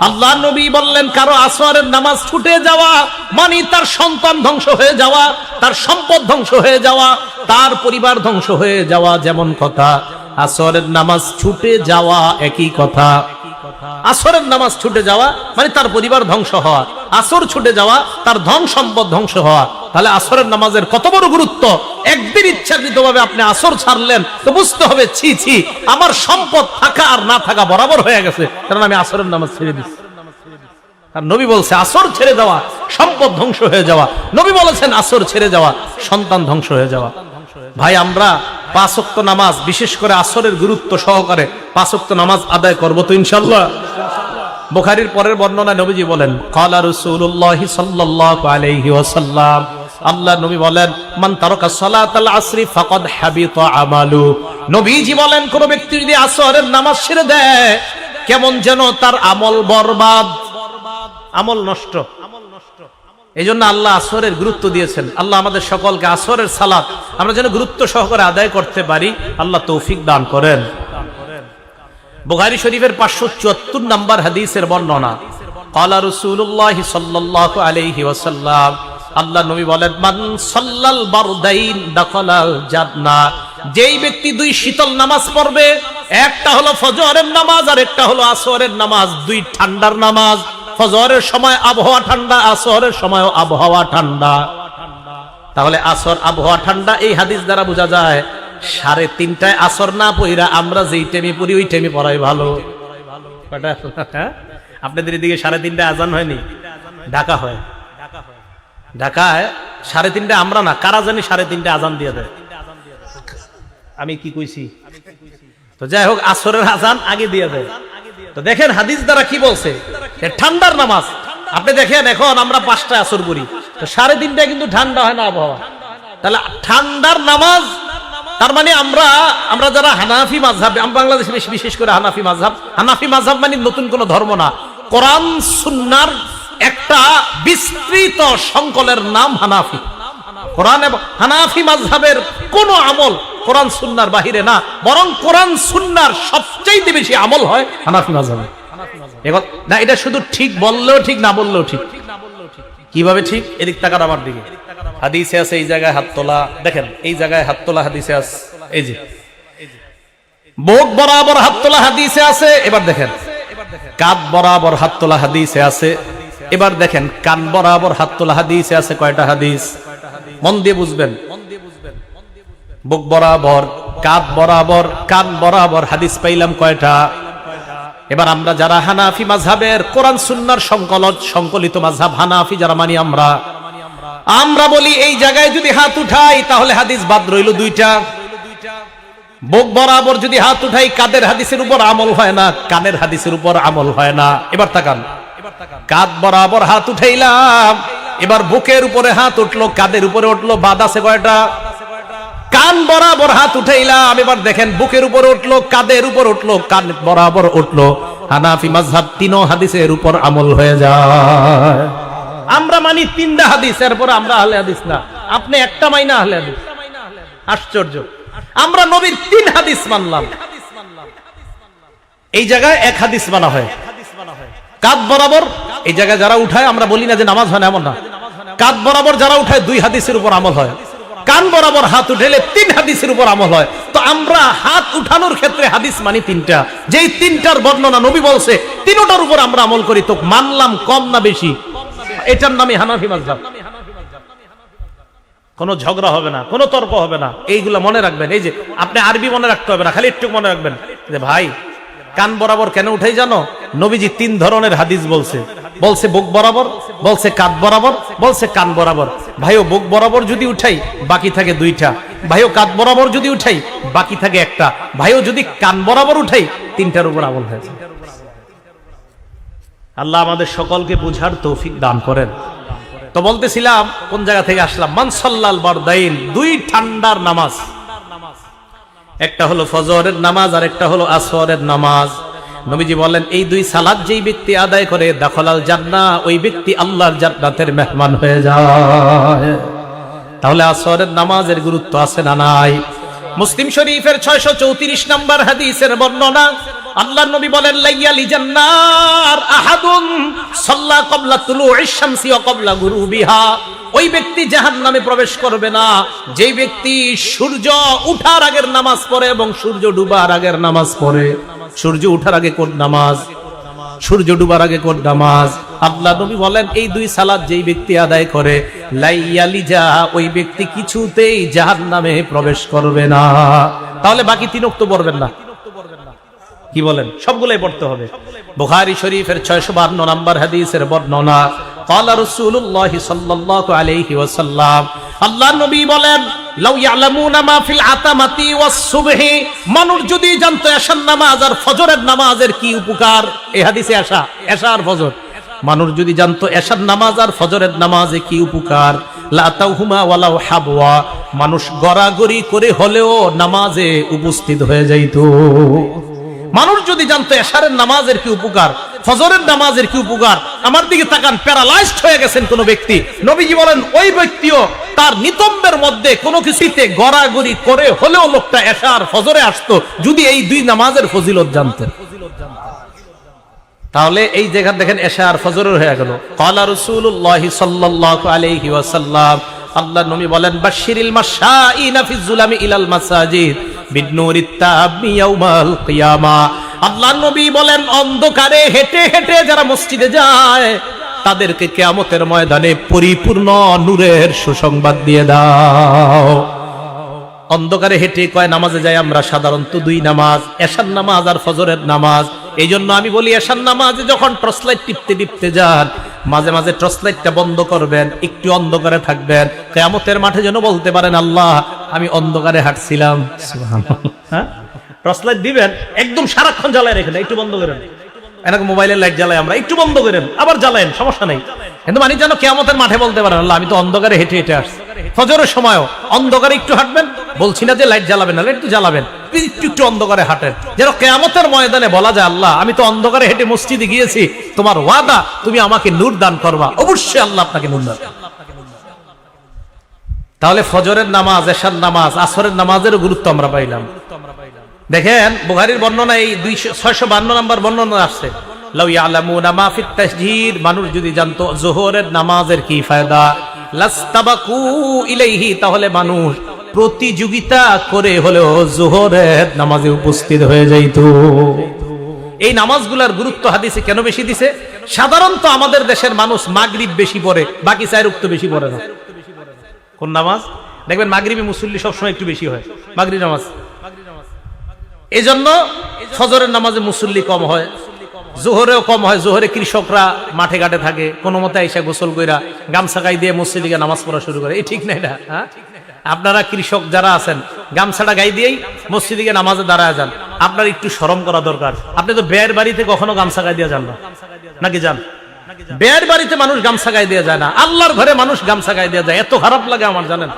আল্লাহ নবী বললেন, কারো আসরের নামাজ ছুটে যাওয়া মানে তার সন্তান ধ্বংস হয়ে যাওয়া, তার সম্পদ ধ্বংস হয়ে যাওয়া, তার পরিবার ধ্বংস হয়ে যাওয়া যেমন কথা, আসরের নামাজ ছুটে যাওয়া একই কথা। আসরের নামাজ ছুটে যাওয়া মানে তার পরিবার ধ্বংস হওয়া, আসর ছুটে যাওয়া তার ধন সম্পদ ধ্বংস হওয়া। তাহলে আসরের নামাজের কত বড় গুরুত্ব। একদিন ইচ্ছাকৃতভাবে আপনি আসর ছাড়লেন তো বুঝতে হবে, ছি ছি, আমার সম্পদ থাকা আর না থাকা বরাবর হয়ে গেছে, কারণ আমি আসরের নামাজ ছেড়ে দিচ্ছি। আর নবী বলছে আসর ছেড়ে যাওয়া সম্পদ ধ্বংস হয়ে যাওয়া, নবী বলেছেন আসর ছেড়ে যাওয়া সন্তান ধ্বংস হয়ে যাওয়া। ভাই, আমরা 5 ওয়াক্ত নামাজ, বিশেষ করে আসরের গুরুত্ব সহকারে 5 ওয়াক্ত নামাজ আদায় করব তো ইনশাআল্লাহ। বুখারীর পরের বর্ণনায় নবীজি বলেন, ক্বালা রাসূলুল্লাহ সাল্লাল্লাহু আলাইহি ওয়াসাল্লাম, আল্লাহ নবী বলেন, মান তারাকা সালাতাল আসরি ফাকাদ হাবিতা আমালু, নবীজি বলেন, কোন ব্যক্তি যদি আসরের নামাজ ছেড়ে দেয় কেমন যেন তার আমল বরবাদ, আমল নষ্ট। এইজন্য আল্লাহ আসরের গুরুত্ব দিয়েছেন। আল্লাহ আমাদের সকলকে আসরের সালাত আমরা যেন গুরুত্ব সহকারে আদায় করতে পারি, আল্লাহ তৌফিক দান করেন। বুখারী শরীফের 574 নম্বর হাদিসের বর্ণনা, ক্বালা রাসূলুল্লাহ সাল্লাল্লাহু আলাইহি ওয়াসাল্লাম, আল্লাহ নবী বলেন, মান সাল্লাল বারদাইন দাখালাল জান্নাহ, যেই ব্যক্তি 2 শীতল নামাজ পড়বে, একটা হলো ফজরের নামাজ আর একটা হলো আসরের নামাজ, 2 ঠান্ডার নামাজ। ফজরের সময় আবহাওয়া ঠান্ডা, আসরের সময় আবহাওয়া ঠান্ডা। তাহলে আসর আবহাওয়া ঠান্ডা, এই হাদিস দ্বারা বোঝা যায় 3:30টায় আসর না পড়া আমরা যেই টাইমে পড়ি ওই টাইমে পড়াই ভালো। আপনাদের এদিকে 3:30টায় আজান হয়নি? ঢাকা হয়, ঢাকায় 3:30টায় আমরা না, কারা জানি 3:30টায় আজান দিয়ে দেয়। আমি কি কইছি? তো যাই হোক, আসরের আজান আগে দিয়ে দেয়। তো দেখেন হাদিস দ্বারা কি বলছে, ঠান্ডার নামাজ। আপনি দেখেন এখন আমরা 5টায় আসর করি, তো 3:30টায় কিন্তু ঠান্ডা হয় না আবহাওয়া। তাহলে ঠান্ডার নামাজ, তার মানে আমরা যারা হানাফি মাযহাব, বাংলাদেশে বিশেষ করে হানাফি মাযহাব মানে নতুন কোন ধর্ম না, কোরআন সুন্নাহর একটা বিস্তৃত সংকলের নাম হানাফি। কোরআন এবং হানাফি মাযহাবের কোন আমল কোরআন সুন্নাহর বাহিরে না, বরং কোরআন সুন্নাহর সবচেয়ে বেশি আমল হয় হানাফি মাযহাবে। না, এটা শুধু ঠিক বললেও ঠিক, না বললেও ঠিক। কিভাবে ঠিক? এদিক তাকান আমার দিকে। হাদিসে আছে এই জায়গায় হাত তোলা, দেখেন এই জায়গায় হাত তোলা হাদিসে আছে, এই যে বুক বরাবর হাত তোলা হাদিসে আছে। এবার দেখেন কাঁধ বরাবর হাত তোলা হাদিসে আছে। এবার দেখেন কান বরাবর হাত তোলা হাদিসে আছে। কয়টা হাদিস? মন দিয়ে বুঝবেন। বুক বরাবর, কাঁধ বরাবর, কান বরাবর হাদিস পাইলাম কয়টা? এবার আমরা যারা হানাফি মাযহাবের কোরআন সুন্নাহর সংকলিত মাযহাব হানাফি যারা মানি, আমরা বলি এই জায়গায় যদি হাত উঠাই তাহলে হাদিস বাদ রইল 2টা। বুক বরাবর যদি হাত উঠাই, কাদের হাদিসের উপর আমল হয় না, কানের হাদিসের উপর আমল হয় না। এবার তাকান, কাঁধ বরাবর হাত উঠাইলাম, এবার বুকের উপরে হাত উঠলো, কাদের উপরে উঠলো, বাদ আছে কয়টা? কান বরাবর হাত উঠাইলাম, এবার দেখেন বুকের উপর উঠলো, কাদের উপর উঠলো, কান বরাবর উঠলো। হানাফি মাযহাব 3 হাদিসের উপর আমল হয়ে যায়। আমরা মানি 3টা হাদিস, এরপর আমরা আহলে হাদিস না। আপনি একটা মাইনা আহলে হাদিস, আশ্চর্য। আমরা নবীর 3 হাদিস মানলাম, এই জায়গায় 1 হাদিস মানা হয়। কাঁধ বরাবর এই জায়গায় যারা উঠায়, আমরা বলি না যে নামাজ হয় না, এমন না। কাঁধ বরাবর যারা উঠায় 2 হাদিসের উপর আমল হয়, কান বরাবর হাত উঠাইলে 3 হাদিসের উপর আমল হয়। তো আমরা হাত উঠানোর ক্ষেত্রে হাদিস মানি 3টা, যেই 3টার বর্ণনা নবী বলছে 3টার উপর আমরা আমল করি, তো মানলাম কম না বেশি? এটার নামই হানাফি মাযহাব। কোনো ঝগড়া হবে না, কোনো তর্ক হবে না। এইগুলো মনে রাখবেন। এই যে আপনি আরবি মনে রাখতে হবে না, খালি একটু মনে রাখবেন যে ভাই কান বরাবর কেন উঠাই জানো? নবীজি 3 ধরনের হাদিস বলছে। বলছে বুক বরাবর, বলছে কাঁধ বরাবর, বলছে কান বরাবর। ভাইও বুক বরাবর যদি উঠাই বাকি থাকে 2টা, ভাইও কাঁধ বরাবর যদি উঠাই বাকি থাকে 1টা, ভাইও যদি কান বরাবর উঠাই 3টার উপর আমল হয়েছে। আল্লাহ আমাদের সকলকে বুঝার তৌফিক দান করেন। তো বলতেছিলাম কোন জায়গা থেকে আসলাম, মান সাল্লাল বারদাইন, 2 ঠান্ডার নামাজ, একটা হলো ফজরের নামাজ আর একটা হলো আসরের নামাজ। নবীজি বলেন এই 2 সালাত যেই ব্যক্তি আদায় করে দাখালাল জান্নাহ, ওই ব্যক্তি আল্লাহর জান্নাতের মেহমান হয়ে যায়। তাহলে আসরের নামাজের গুরুত্ব আছে না নাই? মুসলিম শরীফের 634 নম্বর হাদিসের বর্ণনা, আল্লাহর নবী বলেন লাইয়ালি জান্নার আহাদুন সাল্লা ক্বাবলা তুলুইশ শামসি ওয়া ক্বাবলা গুরুবিহা, ওই ব্যক্তি জাহান্নামে প্রবেশ করবে না যেই ব্যক্তি সূর্য ওঠার আগের নামাজ পড়ে এবং সূর্য ডুবার আগের নামাজ পড়ে। সূর্য ওঠার আগে কোন নামাজ, সূর্য ডুবার আগে কোন নামাজ? আল্লাহ নবী বলেন এই 2 সালাত যেই ব্যক্তি আদায় করে লাইয়ালিজা, ওই ব্যক্তি কিছুতেই জাহান্নামে প্রবেশ করবে না। তাহলে বাকি 3 ওয়াক্ত পড়বেন না, কি বলেন? সবগুলাই পড়তে হবে। বুখারী শরীফের 652 নম্বর হাদিসের বর্ণনা, ক্বালা রাসূলুল্লাহ সাল্লাল্লাহু আলাইহি ওয়াসাল্লাম, আল্লাহর নবী বলেন লাউ ইয়ালামুনা মা ফিল আতামাতি ওয়াস সুবহি, মানুষ যদি জানতো এশার নামাজ আর ফজরের নামাজের কি উপকার। এই হাদিসে এশা আর ফজর, মানুষ যদি জানতো এশার নামাজ আর ফজরের নামাজে কি উপকার, লা তাউহুমা ওয়ালাউ হাবওয়া, মানুষ গড়াগড়ি করে হলেও নামাজে উপস্থিত হয়ে যাইতো। মানুষ যদি জানতো এশারের নামাজের কি উপকার, ফজরের নামাজের কি উপকার। আমার দিকে তাকান, প্যারালাইজড হয়ে গেছেন কোন ব্যক্তি, নবীজি বলেন ওই ব্যক্তিও তার নিতম্বের মধ্যে কোনো কিছুতে গড়াগড়ি করে হলেও লোকটা এশার ফজরে আসতো যদি এই 2 নামাজের ফজিলত জানতো। তাহলে এই জায়গা দেখেন এশার ফজরের হয়ে গেল। ক্বালা রাসূলুল্লাহ সাল্লাল্লাহু আলাইহি ওয়াসাল্লাম, আল্লাহর নবী বলেন বাশশিরিল মাশাইনা ফিজ জুলামি ইলাল মাসাজিদ বিনুরিত তাবি ইয়াউমাল কিয়ামা, আল্লাহর নবী বলেন অন্ধকারে হেঁটে হেঁটে যারা মসজিদে যায় তাদেরকে কিয়ামতের ময়দানে পরিপূর্ণ নূরের সুসংবাদ দিয়ে দাও। অন্ধকারে হেঁটে কয় নামাজে যাই আমরা সাধারণত 2 নামাজ, এশার নামাজ আর ফজরের নামাজ। এই জন্য আমি বলি এশার নামাজে যখন টর্চ লাইট টিপতে টিপতে যান মাঝে মাঝে টর্চ লাইটটা বন্ধ করবেন, একটু অন্ধকারে থাকবেন, কিয়ামতের মাঠে যেন বলতে পারেন আল্লাহ আমি অন্ধকারে হাঁটছিলাম। সুবহানাল্লাহ। হ্যাঁ, টর্চ লাইট দিবেন, একদম সারাক্ষণ জ্বালায় রেখে দেন, একটু বন্ধ করেন। এরকম মোবাইলের লাইট জ্বালাই আমরা, একটু বন্ধ করেন আবার জ্বালায়েন, সমস্যা নেই। কিন্তু মানে যেন কিয়ামতের মাঠে বলতে পারেন আল্লাহ আমি তো অন্ধকারে হেঁটে হেঁটে আসছি। ফজরের সময়ও অন্ধকারে একটু হাঁটবেন, বলছি না যে লাইট জ্বালাবেন না, লাইট তো জ্বালাবেন, একটু অন্ধকারে হাঁটেন, যেন কিয়ামতের ময়দানে বলা যায় আল্লাহ আমি তো অন্ধকারে হেঁটে মসজিদে গিয়েছি, তোমার ওয়াদা তুমি আমাকে নূর দান করবা। অবশ্যই আল্লাহ আপনাকে নূর দান। তাহলে ফজরের নামাজ, এশার নামাজ, আসরের নামাজেরও গুরুত্ব আমরা পাইলাম। দেখেন বুখারীর বর্ণনা এই 652 নম্বর বর্ণনা আসছে, লাউ ইয়ালামুনা মা ফিত তাসজিদ, মানুষ যদি জানতো যোহরের নামাজের কি ফায়দা, লাস্তাবাকু ইলাইহি, তাহলে মানুষ প্রতিযোগিতা করে হলেও যোহরের নামাজে উপস্থিত হয়ে যাইতো। এই নামাজগুলোর গুরুত্ব হাদিসে কেন বেশি দিছে? সাধারণত আমাদের দেশের মানুষ মাগরিব বেশি পড়ে, বাকি 4 ওয়াক্ত বেশি পড়ে না। কোন নামাজ দেখবেন মাগরিবি মুসল্লি সবসময় একটু বেশি হয়, মাগরিব নামাজ। এই জন্য ফজরের নামাজে মুসল্লি কম হয়, জোহরেও কম হয়। জোহরে কৃষকরা মাঠে ঘাটে থাকে, কোনো মতে আইসা গোসল কইরা গামছা গাই দিয়ে মসজিদে নামাজ পড়া শুরু করে। এই ঠিক না এটা? হ্যাঁ, আপনারা কৃষক যারা আছেন গামছাটা গাই দিয়েই মসজিদে নামাজে দাঁড়ায় যান। আপনার একটু শরম করা দরকার। আপনি তো বেয়ের বাড়িতে কখনো গামছা গাই দিয়ে যান না, নাকি যান? বেয়ের বাড়িতে মানুষ গামছা গাই দিয়ে যায় না, আল্লাহর ঘরে মানুষ গামছা গাই দিয়ে যায়। এত খারাপ লাগে আমার, জানেন?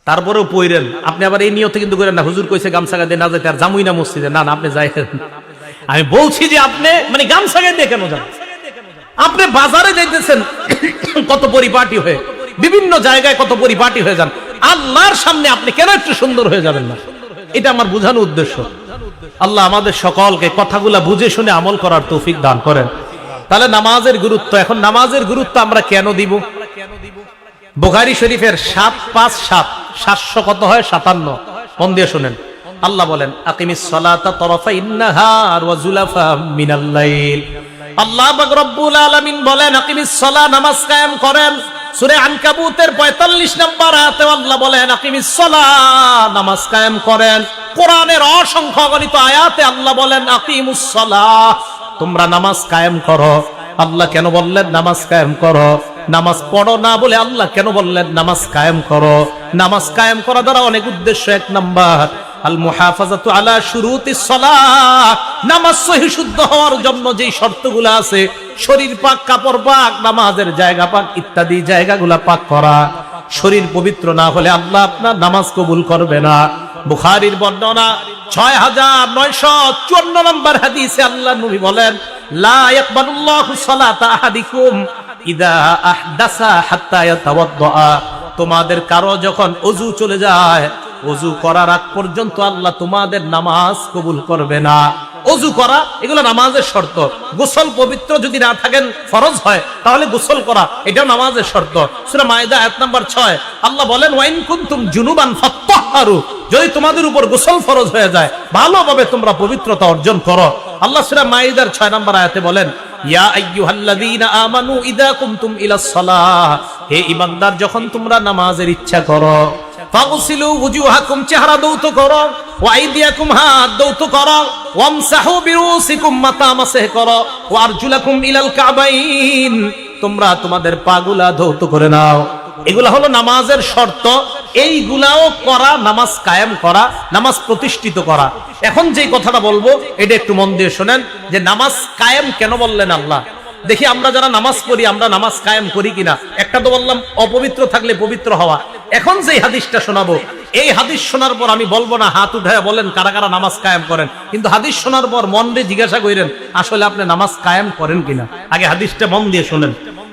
তারপরেও পইরেন আপনি, আবার এই নিয়তে কিন্তু করেন না হুজুর কইছে গামছা গায়ে দিয়ে না যেতে, আর জামুই না মসজিদে। না না, আপনি যাইতেন। আমি বলছি যে আপনি মানে গামছা গায়ে দিয়ে কেন যান? আপনি বাজারে যাইতেছেন কত পরিপাটি হয়ে, বিভিন্ন জায়গায় কত পরিপাটি হয়ে যান, আল্লাহর সামনে আপনি কেন একটু সুন্দর হয়ে যাবেন না? এটা আমার বোঝানো উদ্দেশ্য। আল্লাহ আমাদের সকলকে কথাগুলা বুঝে শুনে আমল করার তৌফিক দান করেন। তাহলে নামাজের গুরুত্ব, এখন নামাজের গুরুত্ব আমরা কেন দিব? বুখারী শরীফের 757 700 কত হয় 57, মন দিয়ে শুনেন। আল্লাহ বলেন আকিমিস সালাতা তরফাইন নাহার ওয়া যুলাফা মিনাল লাইল। আল্লাহ পাক রব্বুল আলামিন বলেন আকিমিস সালাহ, নামাজ কায়েম করেন। সূরা আনকাবুতের 45 নম্বর আয়াতে আল্লাহ বলেন আকিমিস সালাহ, নামাজ কায়েম করেন। কোরআনের অসংখ্য অগণিত আয়াতে আল্লাহ বলেন আকিমুস সালাহ, তোমরা নামাজ কায়েম করো। আল্লাহ কেন বললেন নামাজ কায়েম করো? নামাজ পড়ো না বলে আল্লাহ কেন বললেন নামাজ কায়েম করো? নামাজ কায়েম করা দ্বারা অনেক উদ্দেশ্য। এক নাম্বার আল মুহাফাজাতু আলা শুরুতিস সালাহ, নামাজ সহিহ শুদ্ধ হওয়ার জন্য যেই শর্তগুলো আছে, শরীর পাক, কাপড় পাক, নামাজের জায়গা পাক ইত্যাদি জায়গাগুলো পাক করা। শরীর পবিত্র না হলে আল্লাহ আপনার নামাজ কবুল করবে না। বুখারীর বর্ণনা 6954 নম্বর হাদিসে আল্লাহ নবী বলেন লা ইয়াকবালুল্লাহু সালাতা আহাদিকুম ইদা আহদাসা হাত্তা ইয়াতাওয়াদ্দা। তোমাদের কারো যখন ওযু চলে যায়, ওযু করার আগ পর্যন্ত আল্লাহ তোমাদের নামাজ কবুল করবে না। ওযু করা এগুলো নামাজের শর্ত। গোসল পবিত্র যদি না থাকেন, ফরজ হয়, তাহলে গোসল করা এটাও নামাজের শর্ত। সূরা মায়েদা আয়াত নাম্বার 6 আল্লাহ বলেন ওয়াইন কুনতুম জুনুবান ফাত্তাহহারু, যদি তোমাদের উপর গোসল ফরজ হয়ে যায়, ভালোভাবে তোমরা পবিত্রতা অর্জন করো। আল্লাহ সূরা মায়েদার 6 নম্বর আয়াতে বলেন ইয়া আইয়ুহাল্লাযীনা আমানু ইযা কুমতুম ইলাস সালাহ, হে ঈমানদার যখন তোমরা নামাজের ইচ্ছা করো, ফাগসিলু ওয়াজুহাকুম, চেহারা ধৌত করো, ওয়া আইদিয়াকুম, হাত ধৌত করো, ওয়ামসাহু বিরুসিকুম, মাথা মাসহ করো, ওয়া আরজুলাকুম ইলাল কাবাইন, তোমরা তোমাদের পাগুলা ধৌত করে নাও। এগুলা হলো নামাজের শর্ত। এইগুলাও করা নামাজ কায়েম করা, নামাজ প্রতিষ্ঠিত করা। এখন যে কথাটা বলবো এটা একটু মন দিয়ে শোনেন, যে নামাজ কায়েম কেন বললেন আল্লাহ। দেখি আমরা যারা নামাজ পড়ি, আমরা নামাজ কায়েম করি কিনা। একটা তো বললাম অপবিত্র থাকলে পবিত্র হওয়া। এখন যে হাদিসটা শোনাবো, এই হাদিস শোনার পর আমি বলবো না হাত উঠায় বলেন কারা কারা নামাজ কায়েম করেন, কিন্তু হাদিস শোনার পর মন দিয়ে জিজ্ঞাসা করেন আসলে আপনি নামাজ কায়েম করেন কিনা। আগে হাদিসটা মন দিয়ে শোনেন।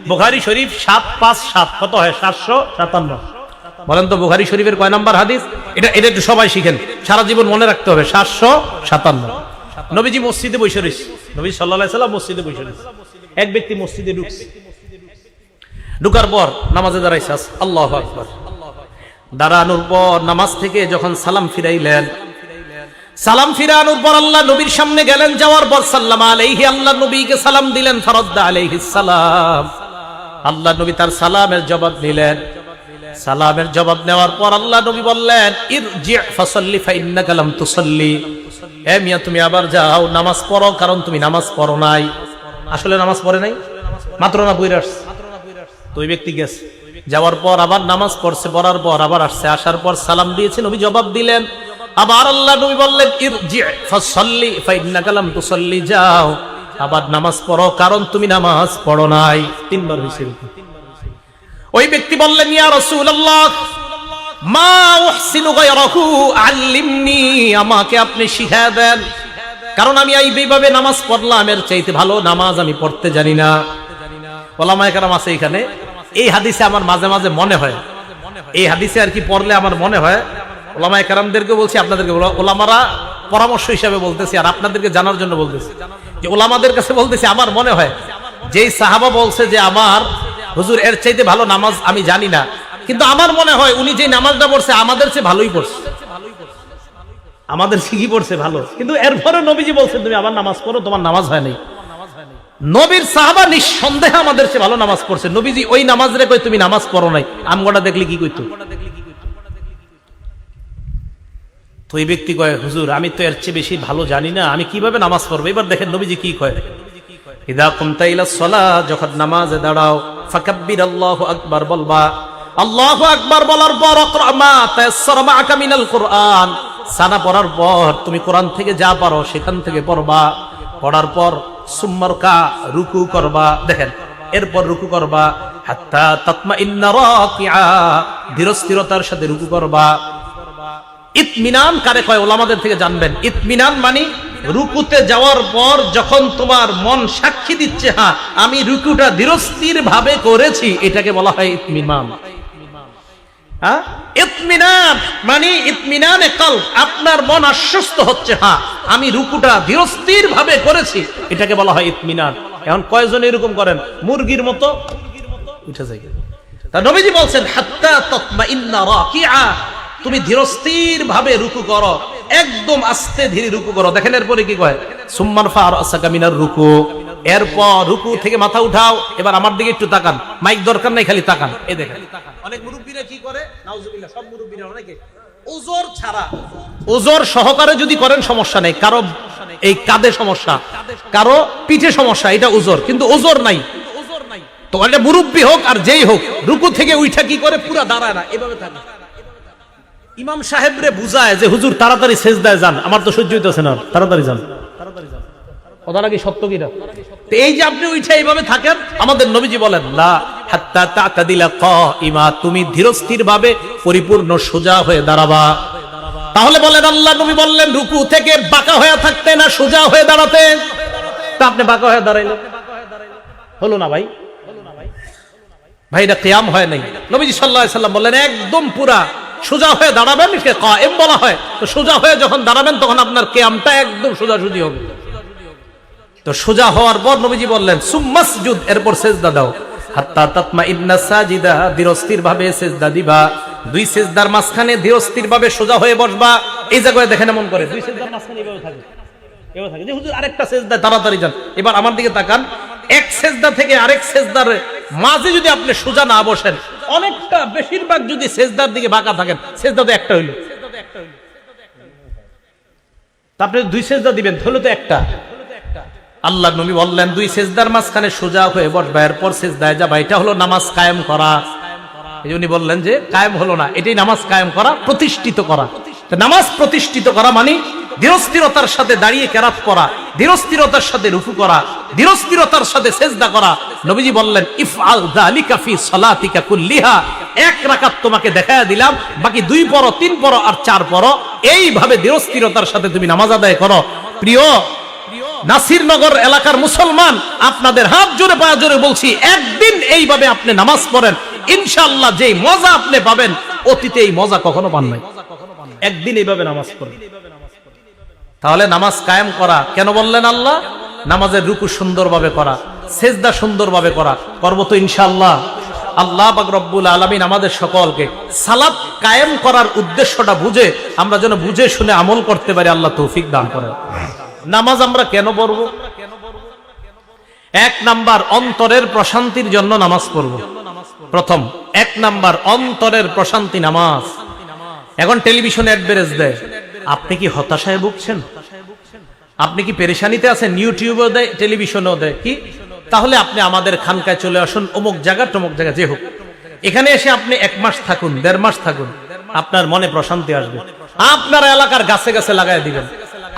বুখারী শরীফ 757 কত হয় 757। বলেন তো বুখারী শরীফের কয় নাম্বার হাদিস? এটা একটু সবাই শিখেন, সারা জীবন মনে রাখতে হবে। 757। নবীজি মসজিদে বসে রয়েছে, নবী সাল্লাল্লাহু আলাইহি সাল্লাম মসজিদে বসে রয়েছে। এক ব্যক্তি মসজিদে ঢুকছে, ঢুকার পর নামাজে দাঁড়াইছে, আল্লাহু আকবার। দাঁড়ানোর পর নামাজ থেকে যখন সালাম ফিরাইলেন, সালাম ফিরানোর পর আল্লাহ নবীর সামনে গেলেন, যাওয়ার পর সাল্লাম আলাইহি, আল্লাহ নবীকে সালাম দিলেন, ফারাদ্দা আলাইহিস সালাম, আল্লাহ নবী তার সালামের জবাব নিলেন। সালামের জবাব নেওয়ার পর আল্লাহ নবী বললেন ইরজি ফাসাল্লি ফাইন্নাকা লাম তুসাল্লি, এ মিয়া তুমি আবার যাও নামাজ পড়ো, কারণ তুমি নামাজ পড়ো নাই। আসলে নামাজ পড়ে নাই, মাত্র না বইরা আসছে। তো ওই ব্যক্তি গেছে, যাওয়ার পর আবার নামাজ পড়ছে, পড়ার পর আবার আসছে, আসার পর সালাম দিয়েছে, নবী জবাব দিলেন। আবার আল্লাহ নবী বললেন ইরজি ফাসাল্লি ফাইন্নাকা লাম তুসাল্লি, যাও আবার নামাজ পড়ো, কারণ তুমি নামাজ পড়ো নাই। তিনবার হয়েছে। ওই ব্যক্তি বললেন ইয়া রাসূলুল্লাহ মা উহসিনু গায়রাহু আল্লিমনি, আমাকে আপনি শিখিয়ে দেন, কারণ আমি এইভাবে নামাজ পড়লাম, এর চাইতে ভালো নামাজ আমি পড়তে জানি না। ওলামায়ে কেরাম আছে এখানে। এই হাদিসে আমার মাঝে মাঝে মনে হয়, এই হাদিসে আর কি পড়লে আমার মনে হয়, ওলামায়ে কেরামদেরকে বলছি, আপনাদেরকে ওলামারা পরামর্শ হিসাবে বলতেছি, আর আপনাদেরকে জানার জন্য বলতেছি, যে ওলামাদের কাছে বলতেছি, আমার মনে হয় যেই সাহাবা বলছে যে আমার হুজুর এর চাইতে ভালো নামাজ আমি জানি না, কিন্তু আমার মনে হয় উনি যে নামাজটা পড়ছে আমাদের চেয়ে ভালোই পড়ছে, আমাদের কি পড়ছে ভালো, কিন্তু এরপরে নবীজি বলছেন তুমি আবার নামাজ পড়ো, তোমার নামাজ হয় নাই। নবীর সাহাবা নিঃসন্দেহে আমাদের চেয়ে ভালো নামাজ পড়ছে। নবীজি ওই নামাজ রে কই তুমি নামাজ পড়ো নাই, আমগোটা দেখলে কি কইতো? তো এই ব্যক্তি কয় হুজুর আমি তো এর চেয়ে বেশি ভালো জানি না, আমি কিভাবে নামাজ পড়বো? এবার দেখেন নবীজি কি কয়, ইদা কুমতা ইলাস সালাহ, যখন নামাজে দাঁড়াও, ফাকাব্বির আল্লাহু আকবার বলবা, আল্লাহু আকবার বলার পর ইকরা মা তায়াসসারা মাআকা মিনাল কুরআন, সানা পড়ার পর তুমি কোরআন থেকে যা পারো সেখান থেকে পড়বা। পড়ার পর সুম্মারকা, রুকু করবা, দেখেন এরপর রুকু করবা, হাত্তা তাতমাইন্না রাকিআ, ধীরস্থিরতার সাথে রুকু করবা। ইতমিনান কারে কয় ওলামাদের থেকে জানবেন। ইতমিনান মানে রুকুতে যাওয়ার পর যখন তোমার মন সাক্ষী দিচ্ছে হ্যাঁ আমি রুকুটা ধীরস্থির ভাবে করেছি, এটাকে বলা হয় ইতমিনান। হ্যাঁ, ইতমিনান মানে ইতমিনানে কলব, আপনার মন আশ্বস্ত হচ্ছে হ্যাঁ আমি রুকুটা ধীরস্থির ভাবে করেছি, এটাকে বলা হয় ইতমিনান। এখন কয়জন এরকম করেন মুরগির মতো উঠে যায়। তা নবীজি বলছেন হাত্তা তাতমাইন্না রাকিআ, তুমি ধীরস্থির ভাবে রুকু করো, একদম আস্তে ধীরে রুকু করো। দেখেন এরপরে কি কয় সুম্মান ফারআসাকা মিনার রুকু, এরপর রুকু থেকে মাথা উঠাও। এবার আমার দিকে একটু তাকান, মাইক দরকার নাই, খালি তাকান। এই দেখেন অনেক মুরব্বিরা কি করে, নাউজুবিল্লাহ, সব মুরব্বিরা অনেকে ওজর ছাড়া, ওজর সহকারে যদি করেন সমস্যা নেই, কারো এই কাঁধে সমস্যা, কারো পিঠে সমস্যা, এটা ওজর, কিন্তু ওজর নাই। তো এটা মুরব্বি হোক আর যেই হোক, রুকু থেকে উঠা কি করে, পুরা দাঁড়ায় না, এভাবে থাকে। ইমাম সাহেবরে বুঝায় যে হুজুর তাড়াতাড়ি সেজদায় যান, আমার তো সহ্য হইতেছে না, তাড়াতাড়ি যান। কথাটা কি সত্য কিনা? তো এই যে আপনি উঠে এইভাবে থাকেন, আমাদের নবীজি বলেন লা হাত্তা তাতাদিলা কাইমা, তুমি ধীরস্থির ভাবে পরিপূর্ণ সোজা হয়ে দাঁড়াবা। তাহলে বলেন আল্লাহ নবী বললেন রুকু থেকে বাঁকা হয়ে থাকতে না সোজা হয়ে দাঁড়াতে? তা আপনি বাঁকা হয়ে দাঁড়াইলেন, হলো না ভাই, ভাই এটা কিয়াম হয় নাই। নবীজি সাল্লাল্লাহু আলাইহি সাল্লাম বললেন একদম পুরা সোজা হয়ে দাঁড়াবেন, কায়েম বলা হয়। তো সোজা হয়ে যখন দাঁড়াবেন তখন আপনার কিয়ামটা একদম সোজাসুজি হবে। তো সোজা হওয়ার পর নবীজি বললেন সুম্মাসজুদ, এরপর সিজদা দাও। হাত্তা তাতমাইন্না সাজিদা, ধীরস্থির ভাবে সিজদা দিবা। দুই সিজদার মাঝখানে ধীরস্থির ভাবে সোজা হয়ে বসবা। এই জায়গায় দেখেন এমন করে দুই সিজদার মাঝখানে এভাবে থাকে, এভাবে থাকে যে হুজুর আরেকটা সিজদা তাড়াতাড়ি যান। এবার আমার দিকে তাকান, এক সিজদা থেকে আরেক সিজদার মাঝে যদি আপনি সোজা না বসেন, অনেকটা বেশিরভাগ যদি সিজদার দিকে বাঁকা থাকেন, সিজদা তো একটা হইলো, তা আপনি দুই সিজদা দিবেন, হলো তো একটা। আল্লাহ নবী বললেন দুই সিজদার মাঝখানে সোজা হয়ে বসবা, এরপর সিজদায় যাবা। এটা হলো নামাজ কায়েম করা। এই উনি বললেন যে কায়েম হলো না, এটাই নামাজ কায়েম করা, প্রতিষ্ঠিত করা। নামাজ প্রতিষ্ঠিত করা মানে ধীরস্থিরতার সাথে দাঁড়িয়ে কেরাত করা, ধীরস্থিরতার সাথে রুকু করা, ধীরস্থিরতার সাথে সিজদা করা। নবীজি বললেন ইফআল যালিকা ফি সালাতিকা কুল্লিহা, এক রাকাত তোমাকে দেখায়া দিলাম, বাকি দুই পড়ো, তিন পড়ো আর চার পড়ো, এইভাবে ধীরস্থিরতার সাথে তুমি নামাজ আদায় করো। প্রিয় নাসিরনগর এলাকার মুসলমান, আপনাদের হাত জোরে পায়ে জোরে বলছি, একদিন এইভাবে আপনি নামাজ পড়েন, ইনশাআল্লাহ যেই মজা আপনি পাবেন, অতীতে এই মজা কখনো পান নাই। একদিন এইভাবে নামাজ পড়েন। তাহলে নামাজ কায়েম করা কেন বললেন আল্লাহ? নামাজের রুকু সুন্দরভাবে করা, সেজদা সুন্দরভাবে করা, করবো তো ইনশাআল্লাহ। আল্লাহ পাক রব্বুল আলামিন আমাদের সকলকে সালাত কায়েম করার উদ্দেশ্যটা বুঝে আমরা যেন বুঝে শুনে আমল করতে পারি, আল্লাহ তৌফিক দান করেন। নামাজ আমরা কেন পড়ব? এক নাম্বার অন্তরের প্রশান্তির জন্য নামাজ পড়ব। প্রথম এক নাম্বার অন্তরের প্রশান্তি নামাজ। এখন টেলিভিশনে অ্যাডভারেজ দেয়, আপনি কি হতাশায় ভুগছেন? আপনি কি পেরেশানিতে আছেন? ইউটিউবেও দেয়, টেলিভিশনেও দেয়। কি তাহলে আপনি আমাদের খানকায় চলে আসুন, অমুক জায়গা টমুক জায়গা যে হোক, এখানে এসে আপনি 1 মাস থাকুন, 1.5 মাস থাকুন, আপনার মনে প্রশান্তি আসবে। আপনার এলাকার গাছে গাছে লাগাই দিবেন।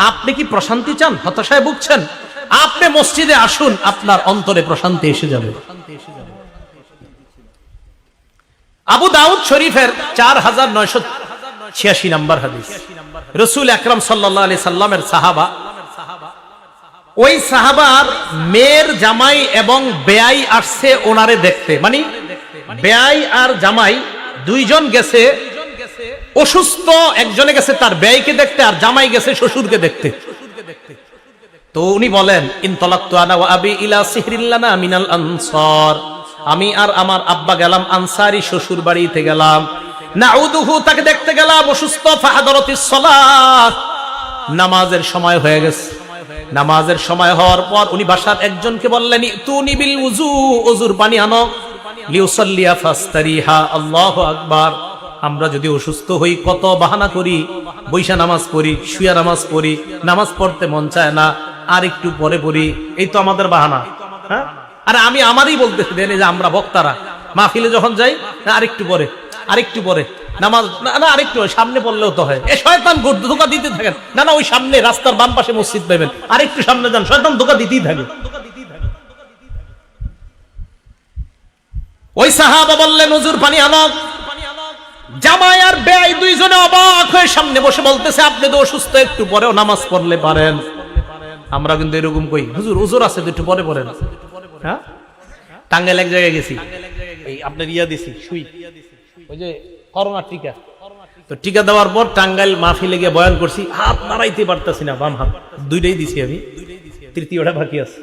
আপনি কি প্রশান্তি চান? হতাশায় ভুগছেন? আপনি মসজিদে আসুন, আপনার অন্তরে প্রশান্তি এসে যাবে। আবু দাউদ শরীফের 4986 নম্বর হাদিস, রাসূল আকরাম সাল্লাল্লাহু আলাইহি সাল্লামের সাহাবা, ওই সাহাবার মেয়ের জামাই এবং বেয়াই আসছে ওনারে দেখতে। মানে বেয়াই আর জামাই দুইজন গেছে, অসুস্থ একজনে গেছে তার বেয়াইকে দেখতে, আর জামাই গেছে শ্বশুরকে দেখতে। তো উনি বলেন ইনতালাক্তু আনা ওয়া আবি ইলা সিহরিল্লানা মিনাল আনসার, আমি আর আমার আব্বা গেলাম আনসারি শ্বশুর বাড়িতে গেলাম। নাউদুহু, তাকে দেখতে গেলাম অসুস্থ। ফাহাদারাতিস সালাত, নামাজের সময় হয়ে গেছে। নামাজের সময় হওয়ার পর উনি বাসার একজনকে বললেন ইতুনি বিল উযু, ওযুর পানি আনো। লিউসাল্লিয়া ফাস্তারিহা, আল্লাহু আকবার। আমরা যদি অসুস্থ হই কত বাহানা করি, বৈশা নামাজ পড়ি, শুয়া নামাজ পড়ি, নামাজ পড়তে মন চায় না, আর একটু পরে পড়ি, এই তো আমাদের বাহানা। হ্যাঁ, আরে আমি আমারই বলতেছি দেন, যে আমরা বক্তারা মাহফিলে যখন যাই, আরেকটু পরে, আরেকটু পরে নামাজ, না আরেকটু সামনে পড়লেও তো হয়। এ শয়তান ধোঁকা দিতে থাকেন, না না ওই সামনে রাস্তার বাম পাশে মসজিদ পাবেন, আরেকটু সামনে যান, শয়তান ধোঁকা দিতেই থাকে। ওই সাহাবা বললেন হুজুর পানি আনো। জামাই আর বেয়াই দুইজনে অবাক হয়ে সামনে বসে বলতেছে আপনি তো অসুস্থ, একটু পরেও নামাজ পড়লে পারেন। আমরা কিন্তু এরকম কই, হুজুর ওজোর আছে তো একটু পরে পড়েন। হ্যাঁ, টাঙ্গাইল এক জায়গায় গেছি, এই আপনার ইয়া দিছি সুই, ওই যে করোনার টিকা, তো টিকা দেওয়ার পর টাঙ্গাইল মাহফিলে গিয়ে বয়ান করছি, হাত নাড়াইতে পারতাছি না, বাম হাত দুইটাই দিছি আমি। তৃতীয়টা বাকি আছে,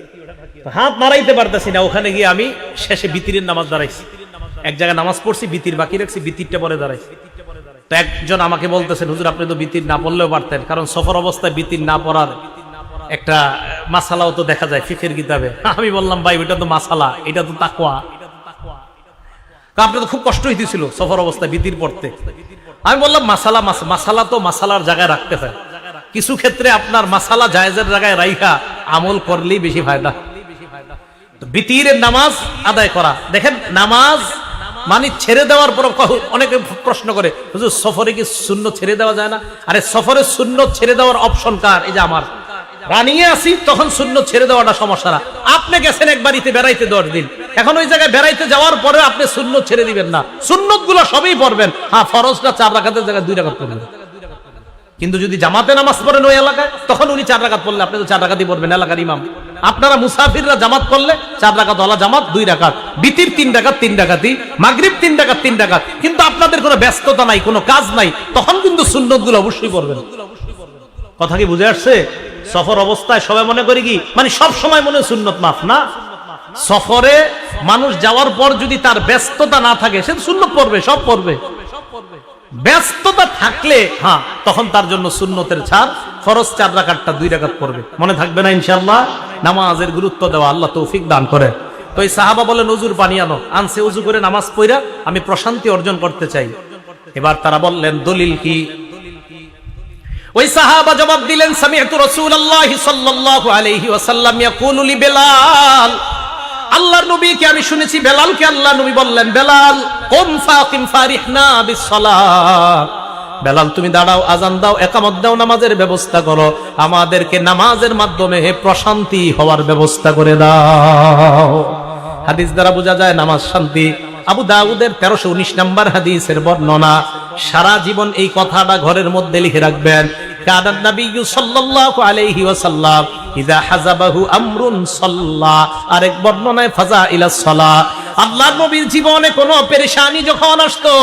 হাত নাড়াইতে পারতেছি না। ওখানে গিয়ে আমি শেষে বিতিরের নামাজ দাঁড়াইছি, এক জায়গায় নামাজ পড়ছি, বিতির বাকি রাখছি, বিতিরটা পরে দাঁড়াইছি। তো একজন আমাকে বলতেছেন, হুজুর আপনি তো বিতির না পড়লেও পারতেন, কারণ সফর অবস্থায় বিতির না পড়ার একটা মাসালাও তো দেখা যায় ফিকহের কিতাবে। আমি বললাম ভাই ওইটা তো মাসালা, এটা তো তাকওয়া। আপনার তো খুব কষ্ট হইতেছিল সফর অবস্থায় বিতির পড়তে। আমি বললাম মাসালা তো মাসালার জায়গায় রাখতে হয়, কিছু ক্ষেত্রে আপনার মাসালা জায়েজের জায়গায় রাইখা আমল করলেই বেশি ফায়দা। বিতিরের নামাজ আদায় করা, দেখেন নামাজ মানে ছেড়ে দেওয়ার পর অনেকে প্রশ্ন করে হুজুর সফরে কি সুন্নত ছেড়ে দেওয়া যায় না? আরে সফরে সুন্নত ছেড়ে দেওয়ার অপশন কার? এই যে আমার রানিয়ে আসি তখন সুন্নত ছেড়ে দেওয়াটা সমস্যা না। আপনি গেছেন এক বাড়িতে বেড়াইতে 10 দিন, এখন ওই জায়গায় বেড়াইতে যাওয়ার পরে আপনি সুন্নত ছেড়ে দিবেন না, সুন্নত গুলো সবই পড়বেন। হ্যাঁ ফরজটা 4 রাকাতের জায়গায় 2 রাকাত পড়বেন। কিন্তু যদি জামাতে নামাজ পড়েন ওই এলাকায়, তখন উনি 4 রাকাত পড়লে আপনি তো 4 রাকাতই পড়বেন, এলাকার ইমাম। আপনারা মুসাফিররা জামাত করলে 4 রাকাত ওয়ালা জামাত 2 রাকাত, বিতির 3 রাকাত 3 রাকাতই, মাগরিব 3 রাকাত 3 রাকাত। কিন্তু আপনাদের কোনো ব্যস্ততা নাই, কোনো কাজ নাই, তখন কিন্তু সুন্নতগুলো অবশ্যই পড়বেন। কথা কি বুঝে আসছে? সফর অবস্থায় সবাই মনে করি কি মানে সব সময় মনে সুন্নত মাফ না। সফরে মানুষ যাওয়ার পর যদি তার ব্যস্ততা না থাকে সে সুন্নত পড়বে, সব পড়বে। ব্যস্ততা থাকলে হ্যাঁ তখন তার জন্য সুন্নতের ছাড়, ফরজ 4 রাকাতটা 2 রাকাত পড়বে। মনে থাকবে না ইনশাআল্লাহ? নামাজের গুরুত্ব দেওয়া, আল্লাহ তৌফিক দান করে। তো এই সাহাবা বলেন উজুর পানি আনো, আনছে, উজু করে নামাজ পড়া আমি প্রশান্তি অর্জন করতে চাই। এবার তারা বললেন দলিল কি? ওই সাহাবা জবাব দিলেন সামি'তু রাসূলুল্লাহ সাল্লাল্লাহু আলাইহি ওয়াসাল্লাম ইয়াকুলু লি বেলাল, আল্লাহর নবীকে আমি শুনেছি বেলালকে আল্লাহর নবী বললেন, বেলাল কুম ফাকিম ফারিহনা বিসসালাহ, বেলাল তুমি দাঁড়াও, আজান দাও, ইকামত দাও, নামাজের ব্যবস্থা করো, আমাদেরকে নামাজের মাধ্যমে প্রশান্তি হওয়ার ব্যবস্থা করে দাও। হাদিস দ্বারা বোঝা যায় নামাজ শান্তি। আবু দাউদের 1319 নম্বর হাদিসের বর্ণনা। সারা জীবন এই কথাটা ঘরের মধ্যে লিখে রাখবেন। কানান নবিয়্যু সাল্লাল্লাহু আলাইহি ওয়াসাল্লাম ইযা হাযাবাহু আমরুন সাল্লা, আরেক বর্ণনায় ফাযাইলাস সালাহ। আল্লাহর নবীর জীবনে কোনো পেরেশানি যখন আসতো,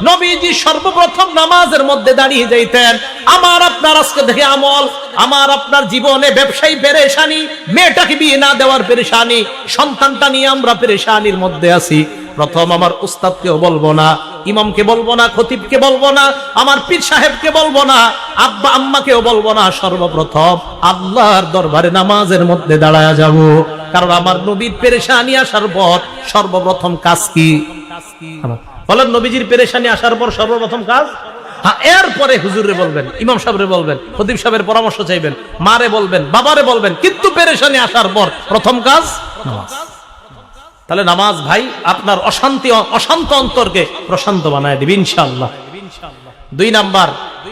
নবীজি সর্বপ্রথম নামাজের মধ্যে দাঁড়িয়ে যাইতেন। আমার আপনার আজকে দেখে আমল, আমার আপনার জীবনে ব্যবসায়ী পেরেশানি, মেয়েটাকে বিয়ে না দেওয়ার পেরেশানি, সন্তানটা নিয়ে আমরা পেরেশানির মধ্যে আছি। প্রথম আমার উস্তাদকেও বলবো না, ইমামকে বলবো না, খতিবকে বলবো না, আমার পীর সাহেবকে বলবো না, আব্বা আম্মাকেও বলবো না, সর্বপ্রথম আল্লাহর দরবারে নামাজের মধ্যে দাঁড়ায়া যাব। কারণ আমার নবীর পেরেশানি আসার পর সর্বপ্রথম কাজ কি? বলেন নবীজির পেরেশানি আসার পর সর্বপ্রথম কাজ? হ্যাঁ, এরপরে হুজুরে বলবেন, ইমাম সাহেবরে বলবেন, খতিব সাহেবের পরামর্শ চাইবেন, মারে বলবেন, বাবারে বলবেন, কিন্তু পেরেশানি আসার পর প্রথম কাজ নামাজ। তাহলে নামাজ ভাই আপনার অশান্ত অন্তরকে প্রশান্ত বানায় দিবে ইনশাআল্লাহ। 2 নাম্বার,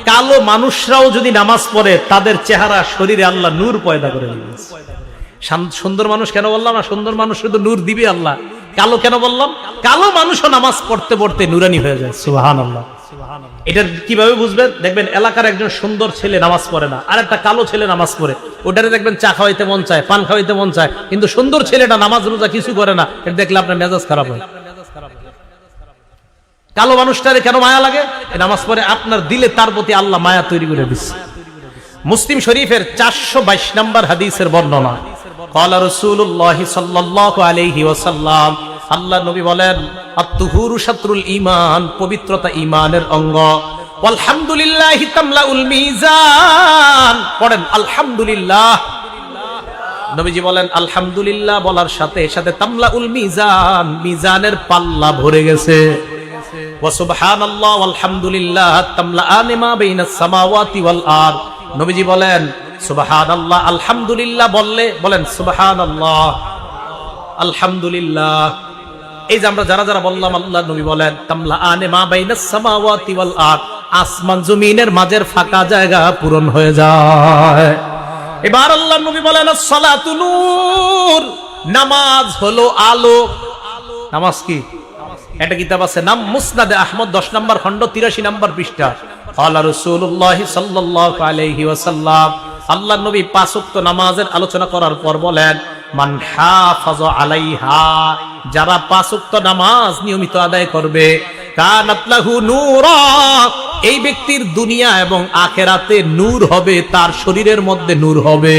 কালো মানুষরাও যদি নামাজ পড়ে তাদের চেহারা শরীরে আল্লাহ নূর পয়দা করে দিবে। সুন্দর মানুষ কেন বললাম না? সুন্দর মানুষ শুধু নূর দিবে আল্লাহ। কালো কেন বললাম? কালো মানুষও নামাজ পড়তে পড়তে নূরানি হয়ে যায়। সুবহানাল্লাহ। এটা কিভাবে বুঝবেন? দেখবেন এলাকার একজন সুন্দর ছেলে নামাজ পড়ে না, আর একটা কালো ছেলে নামাজ পড়ে, ওটারে দেখবেন চা খাওয়াইতে মন চায়, পান খাওয়াইতে মন চায়, কিন্তু সুন্দর ছেলেটা নামাজ রোজা কিছু করে না, এটা দেখলে আপনার মেজাজ খারাপ হয়। কালো মানুষটারে কেন মায়া লাগে? নামাজ পড়ে, আপনার দিলে তার প্রতি আল্লাহ মায়া তৈরি করে দিচ্ছে। মুসলিম শরীফের 422 নম্বর হাদিসের বর্ণনা। ক্বালা রাসূলুল্লাহ সাল্লাল্লাহু আলাইহি ওয়াসাল্লাম, আল্লাহ নবী বলেন আত-তুহুরু শাতরুল ঈমান, পবিত্রতা ঈমানের অঙ্গ। আলহামদুলিল্লাহি তামলাউল মিজান, পড়েন আলহামদুলিল্লাহ। নবীজি বলেন আলহামদুলিল্লাহ বলার সাথে সাথে তামলাউল মিজান, মিজানের পাল্লা ভরে গেছে। ওয়া সুবহানাল্লাহ ওয়াল হামদুলিল্লাহ তামলাআনি মা বাইনাস সামাওয়াতি ওয়াল আরদ। নবীজি বলেন সুবহানাল্লাহ, আলহামদুলিল্লাহ বললে বলেন সুবহানাল্লাহ, আলহামদুলিল্লাহ। এই যে আমরা যারা যারা বললাম, আল্লাহ নবী বলেন তামলাআনি মা বাইনাস সামাওয়াতি ওয়াল আরদ, আসমান জমিনের মাঝের ফাঁকা জায়গা পূরণ হয়ে যায়। এবার আল্লাহ নবী বলেন as-সালাতু নূর, নামাজ হলো আলো। নামাজ কি? একটা কিতাব আছে নাম মুসনাদে আহমদ 10 নম্বর খণ্ড 83 নম্বর পৃষ্ঠা। ক্বালা রাসূলুল্লাহ সাল্লাল্লাহু আলাইহি ওয়াসাল্লাম, আল্লাহর নবী 5 ওয়াক্ত নামাজের আলোচনা করার পর বলেন মান হাফাযা আলাইহা, যারা 5 ওয়াক্ত নামাজ নিয়মিত আদায় করবে, কানাত লাহু নূরা, এই ব্যক্তির দুনিয়া এবং আখিরাতে নূর হবে, তার শরীরের মধ্যে নূর হবে।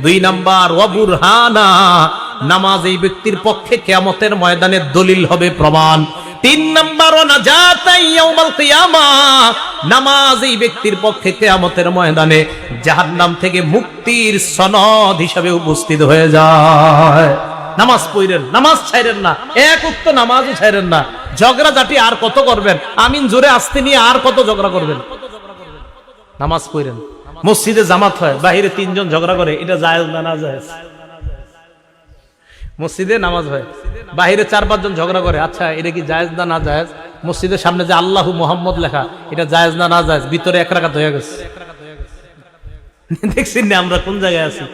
2 নাম্বার ওয়া বুরহানা, নামাজ এই ব্যক্তির পক্ষে কিয়ামতের ময়দানে দলিল হবে, প্রমাণ। 3 নাম্বার ওয়া নাজাতাই ইয়াউমাল কিয়ামাহ, নামাজ এই ব্যক্তির পক্ষে কিয়ামতের ময়দানে জাহান্নাম থেকে মুক্তির সনদ হিসেবে উপস্থিত হয়ে যায়। নামাজ পড়েন, নামাজ ছাইরেন না, এক ওয়াক্ত নামাজও ছাইরেন না। ঝগড়াঝাটি আর কত করবেন? আমিন জোরে আসতে নিয়ে আর কত ঝগড়া করবেন? নামাজ পড়েন। মসজিদে জামাত হয়, বাহিরে 3 জন ঝগড়া করে, এটা জায়েজ না না জায়েজ? মসজিদে নামাজ হয়, বাহিরে 4-5 জন ঝগড়া করে, আচ্ছা এটা কি জায়েজ না না জায়েজ? মসজিদের সামনে যে আল্লাহু মুহাম্মদ লেখা, এটা জায়েজ না না জায়েজ? ভিতরে 1 রাকাত হয়ে গেছে। দেখছেন না আমরা কোন জায়গায় আছি?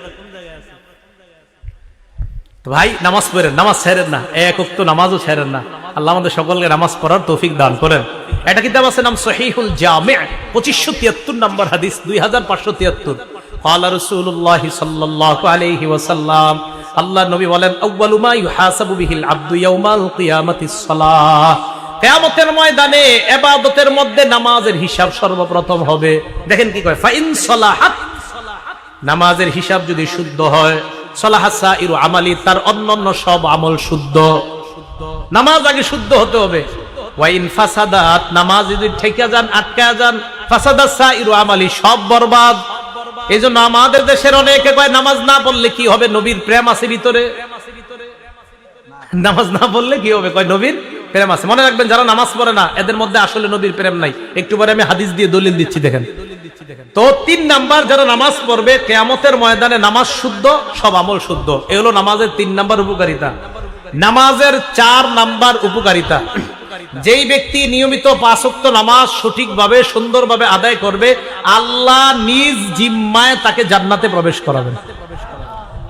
ভাই নামাজ পড়েন, নামাজ ছেড়েন না, এক ওয়াক্ত নামাজও ছেড়েন না। আল্লাহ আমাদের সকলকে নামাজ পড়ার তৌফিক দান করেন। এটা কিতাব আছে নাম সহিহুল জামি', 2573 নম্বর হাদিস, 2573। ক্বালা রাসূলুল্লাহ সাল্লাল্লাহু আলাইহি ওয়াসাল্লাম, আল্লাহ নবী বলেন, আউয়ালু মা ইউহাসাবু বিহিল আবদু ইয়াউমাল কিয়ামাতিস সালাহ, কিয়ামতের ময়দানে ইবাদতের মধ্যে নামাজের হিসাব সর্বপ্রথম হবে। দেখেন কি কয়, ফাইন সালাহাত, নামাজের হিসাব যদি শুদ্ধ হয়, সালাহা সাইরু আমালি, তার অন্যান্য সব আমল শুদ্ধ। নামাজ আগে শুদ্ধ হতে হবে। ওয়াইন ফাসাদাত, নামাজ যদি ঠেকে যান, আটকে যান, ফাসাদা সাইরু আমালি, সব বরবাদ। এইজন্য আমাদের দেশের অনেকে কয় নামাজ না পড়লে কি হবে? নবীর প্রেম আছে ভিতরে। নামাজ না পড়লে কি হবে? কয় নবীর প্রেম আছে। মনে রাখবেন, যারা নামাজ পড়ে না এদের মধ্যে আসলে নবীর প্রেম নাই। একটু পরে আমি হাদিস দিয়ে দলিল দিচ্ছি, দেখেন তো। 3 নাম্বার, যারা নামাজ পড়বে কিয়ামতের ময়দানে নামাজ শুদ্ধ, সব আমল শুদ্ধ। এ হলো নামাজের 3 নাম্বার উপকারিতা। নামাজের 4 নাম্বার উপকারিতা, যেই ব্যক্তি নিয়মিত 5 ওয়াক্ত নামাজ সঠিকভাবে সুন্দরভাবে আদায় করবে, আল্লাহ নিজ জিম্মায় তাকে জান্নাতে প্রবেশ করাবেন।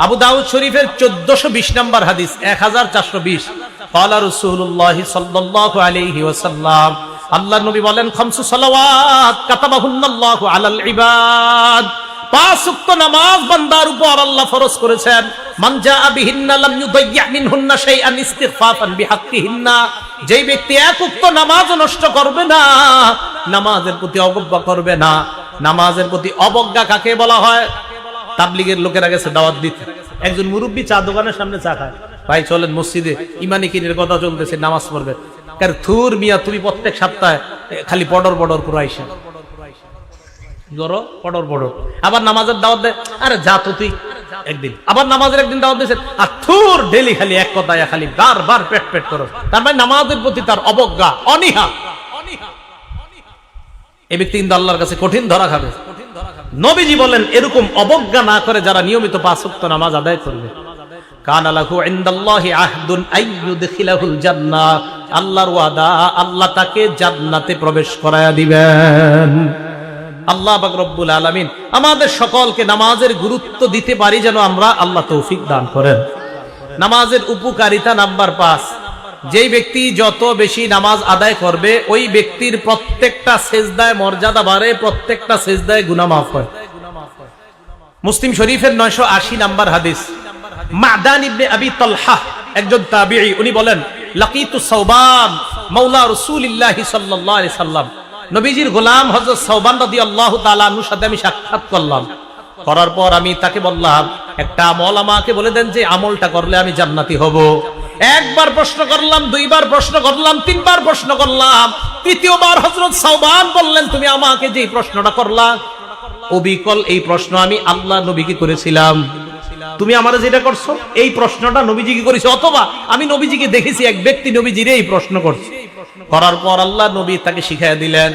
আবু দাউদ শরীফের 1420 নাম্বার হাদিস, 1420। ক্বালা রাসূলুল্লাহ সাল্লাল্লাহু আলাইহি ওয়াসাল্লাম, আল্লাহর নবী বলেন, 5 সালাওয়াত কাতাবাহুন্নাল্লাহু আলাল ইবাদ, 5 ওয়াক্ত নামাজ বান্দার উপর আল্লাহ ফরজ করেছেন। মান জাআ বিহিন্না লাম ইউদাইয়্যা মিনহুন্না শাইআন ইস্তিগফাফান বিহাক্কিহিন্না, যেই ব্যক্তি 1 ওয়াক্ত নামাজ নষ্ট করবে না, নামাজের প্রতি অবজ্ঞা করবে না। নামাজের প্রতি অবজ্ঞা কাকে বলা হয়? তাবলীগের লোকেরা গেছে দাওয়াত দিতে, একজন মুরব্বী চা দোকানের সামনে চা খায়, ভাই চলেন মসজিদে, ইমানি কিনের কথা চলতেছে, নামাজ পড়বে। কার থুর মিয়া, তুমি প্রত্যেক সপ্তাহে খালি পডর পডর করে আইসা পডর পডর, আবার নামাজের দাওয়াত দেয়, আরে যা তো তুই একদিন, আবার নামাজের একদিন দাওয়াত দিয়েছে, আর থুর ডেলি খালি এক কথায় খালি বারবার পেট পেট করো। তার মানে নামাজের প্রতি তার অবজ্ঞা, অনীহা। এই ব্যক্তি কিন্তু আল্লাহর কাছে কঠিন ধরা খাবে। নবীজি বলেন, এরকম অবজ্ঞা না করে যারা নিয়মিত 5 ওয়াক্ত নামাজ আদায় করবে, কানা লাহু ইনদাল্লাহি আহদুন আইয়ুদখিলাহুল জান্নাহ, আল্লাহর ওয়াদা, আল্লাহ তাকে জান্নাতে প্রবেশ করায়া দিবেন। আল্লাহ পাক রব্বুল আলামিন আমাদের সকলকে নামাজের গুরুত্ব দিতে পারি যেন আমরা, আল্লাহ তৌফিক দান করেন। নামাজের উপকারিতা নাম্বার 5, যেই ব্যক্তি যত বেশি নামাজ আদায় করবে, ওই ব্যক্তির প্রত্যেকটা সেজদায় মর্যাদা বাড়ে, প্রত্যেকটা সেজদায় গুনাহ মাফ হয়। মুসলিম শরীফের 980 নাম্বার হাদিস, মাদান ইবনে আবি তালহা, একজন তাবিঈ, উনি বলেন, লাকিতু সাওবান মাওলা রাসূলিল্লাহ সাল্লাল্লাহু আলাইহি সাল্লাম, নবীজির গোলাম হযরত সাওবান রাদিয়াল্লাহু তাআলা আনহুর সাথে আমি সাক্ষাৎ করলাম। করার পর আমি তাকে বললাম, একটা আমল আমাকে বলে দেন যে আমলটা করলে আমি জান্নাতি হব। একবার প্রশ্ন করলাম, 2 বার প্রশ্ন করলাম, 3 বার প্রশ্ন করলাম, 3য়বার হযরত সাওবান বললেন, তুমি আমাকে যে প্রশ্নটা করলা, অবিকল এই প্রশ্ন আমি আল্লাহ নবীকে করেছিলাম। তুমি আমারে যেটা করছো, এই প্রশ্নটা নবীজিকে করেছে, অথবা আমি নবীজিকে দেখেছি এক ব্যক্তি নবীজিরে এই প্রশ্ন করছে। করার পর আল্লাহ নবী তাকে শিখাইয়া দিলেন,